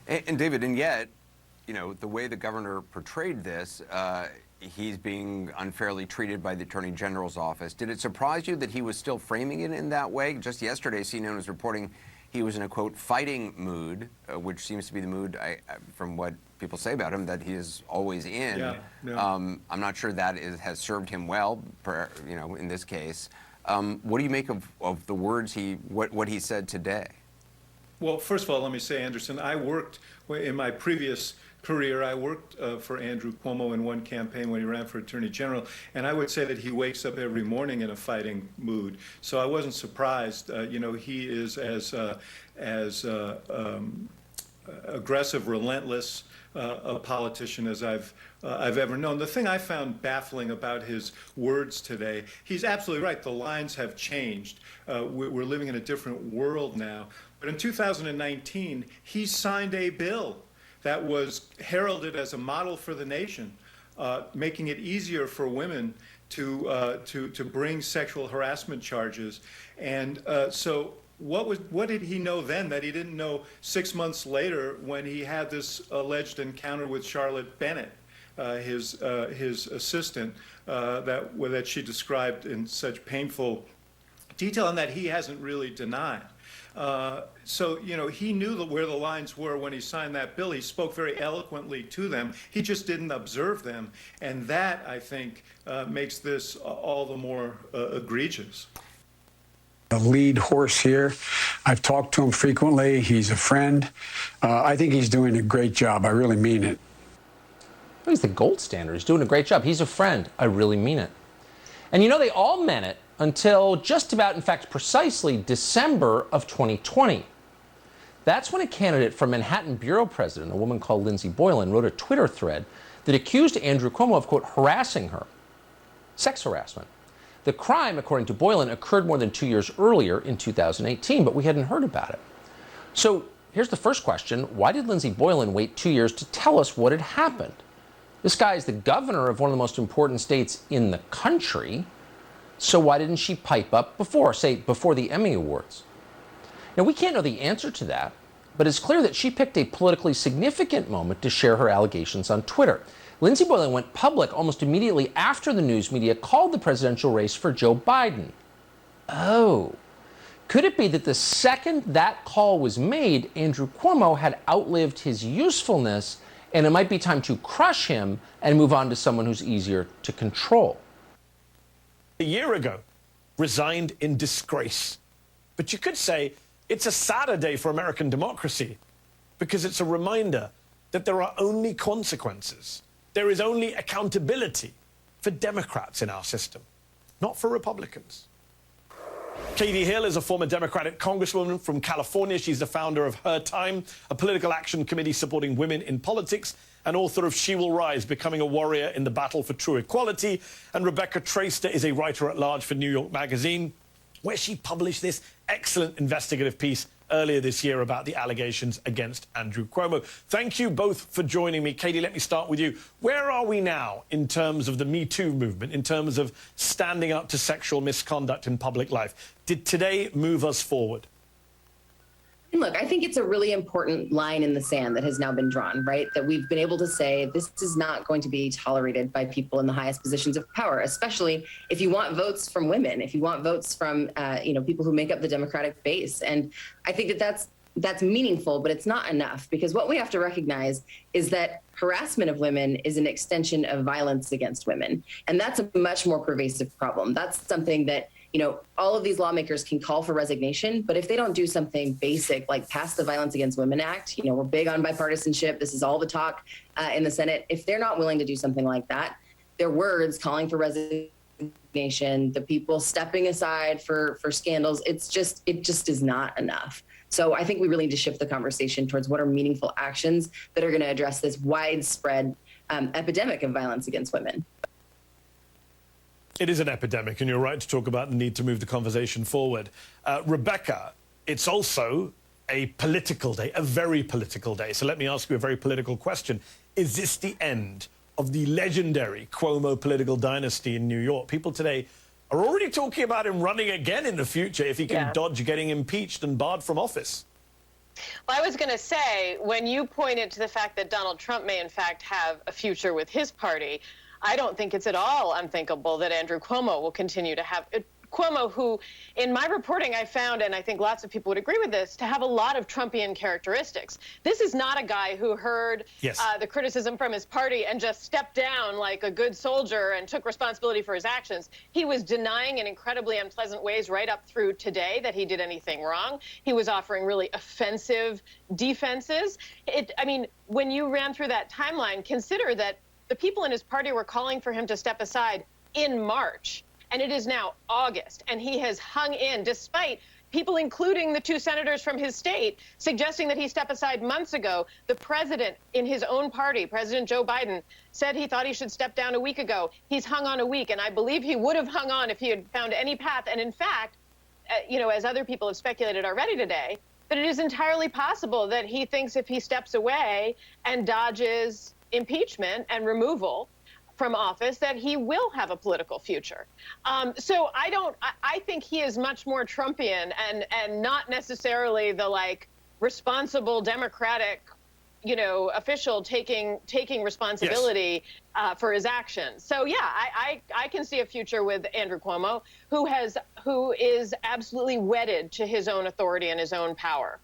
And David, and yet, you know, the way the governor portrayed this, he's being unfairly treated by the Attorney General's office. Did it surprise you that he was still framing it in that way? Just yesterday, CNN was reporting he was in a, quote, fighting mood, which seems to be the mood, from what people say about him, that he is always in. Yeah. I'm not sure that has served him well, you know, in this case. What do you make of the words what he said today? Well, first of all, let me say, Anderson, I worked In my previous career, I worked for Andrew Cuomo in one campaign when he ran for Attorney General, and I would say that he wakes up every morning in a fighting mood. So I wasn't surprised. You know, he is as aggressive, relentless a politician as I've ever known. The thing I found baffling about his words today, he's absolutely right. The lines have changed. We're living in a different world now. But in 2019, he signed a bill that was heralded as a model for the nation, making it easier for women to bring sexual harassment charges. And so what did he know then that he didn't know 6 months later when he had this alleged encounter with Charlotte Bennett, his assistant, that she described in such painful detail and that he hasn't really denied? So, you know, he knew where the lines were when he signed that bill. He spoke very eloquently to them. He just didn't observe them. And that, I think, makes this all the more egregious. The lead horse here. I've talked to him frequently. He's a friend. I think he's doing a great job. I really mean it. He's the gold standard. He's doing a great job. He's a friend. I really mean it. And you know, they all meant it until just about, in fact, precisely December of 2020. That's when a candidate for Manhattan Bureau President, a woman called Lindsey Boylan, wrote a Twitter thread that accused Andrew Cuomo of, quote, harassing her. Sex harassment. The crime, according to Boylan, occurred more than 2 years earlier in 2018, but we hadn't heard about it. So here's the first question. Why did Lindsey Boylan wait 2 years to tell us what had happened? This guy is the governor of one of the most important states in the country. So why didn't she pipe up before, say, before the Emmy Awards? Now, we can't know the answer to that, but it's clear that she picked a politically significant moment to share her allegations on Twitter. Lindsey Boylan went public almost immediately after the news media called the presidential race for Joe Biden. Oh, could it be that the second that call was made, Andrew Cuomo had outlived his usefulness and it might be time to crush him and move on to someone who's easier to control? A year ago, resigned in disgrace. But you could say it's a sadder day for American democracy because it's a reminder that there are only consequences. There is only accountability for Democrats in our system, not for Republicans. Katie Hill is a former Democratic congresswoman from California. She's the founder of Her Time, a political action committee supporting women in politics, and author of She Will Rise, Becoming a Warrior in the Battle for True Equality. And Rebecca Traister is a writer-at-large for New York Magazine, where she published this excellent investigative piece earlier this year about the allegations against Andrew Cuomo. Thank you both for joining me. Katie, let me start with you. Where are we now in terms of the Me Too movement, in terms of standing up to sexual misconduct in public life? Did today move us forward? Look, I think it's a really important line in the sand that has now been drawn, right? That we've been able to say this is not going to be tolerated by people in the highest positions of power, especially if you want votes from women, if you want votes from, people who make up the Democratic base. And I think that that's meaningful, but it's not enough, because what we have to recognize is that harassment of women is an extension of violence against women. And that's a much more pervasive problem. That's something that all of these lawmakers can call for resignation, but if they don't do something basic like pass the Violence Against Women Act, we're big on bipartisanship. This is all the talk in the Senate. If they're not willing to do something like that, their words calling for resignation, the people stepping aside for scandals, it just is not enough. So I think we really need to shift the conversation towards what are meaningful actions that are going to address this widespread epidemic of violence against women. It is an epidemic, and you're right to talk about the need to move the conversation forward. Rebecca, it's also a political day, a very political day. So let me ask you a very political question. Is this the end of the legendary Cuomo political dynasty in New York? People today are already talking about him running again in the future if he can dodge getting impeached and barred from office. Well, I was going to say, when you pointed to the fact that Donald Trump may in fact have a future with his party, I don't think it's at all unthinkable that Andrew Cuomo will continue to have Cuomo, who in my reporting I found, and I think lots of people would agree with this, to have a lot of Trumpian characteristics. This is not a guy who heard the criticism from his party and just stepped down like a good soldier and took responsibility for his actions. He was denying in incredibly unpleasant ways right up through today that he did anything wrong. He was offering really offensive defenses. I mean, when you ran through that timeline, consider that the people in his party were calling for him to step aside in March. And it is now August, and he has hung in despite people, including the 2 senators from his state, suggesting that he step aside months ago. The president in his own party, President Joe Biden, said he thought he should step down a week ago. He's hung on a week, and I believe he would have hung on if he had found any path. And in fact, you know, as other people have speculated already today, that it is entirely possible that he thinks if he steps away and dodges impeachment and removal from office, that he will have a political future. So I think he is much more Trumpian and not necessarily the like responsible Democratic, you know, official taking responsibility for his actions. So yeah, I can see a future with Andrew Cuomo, who is absolutely wedded to his own authority and his own power.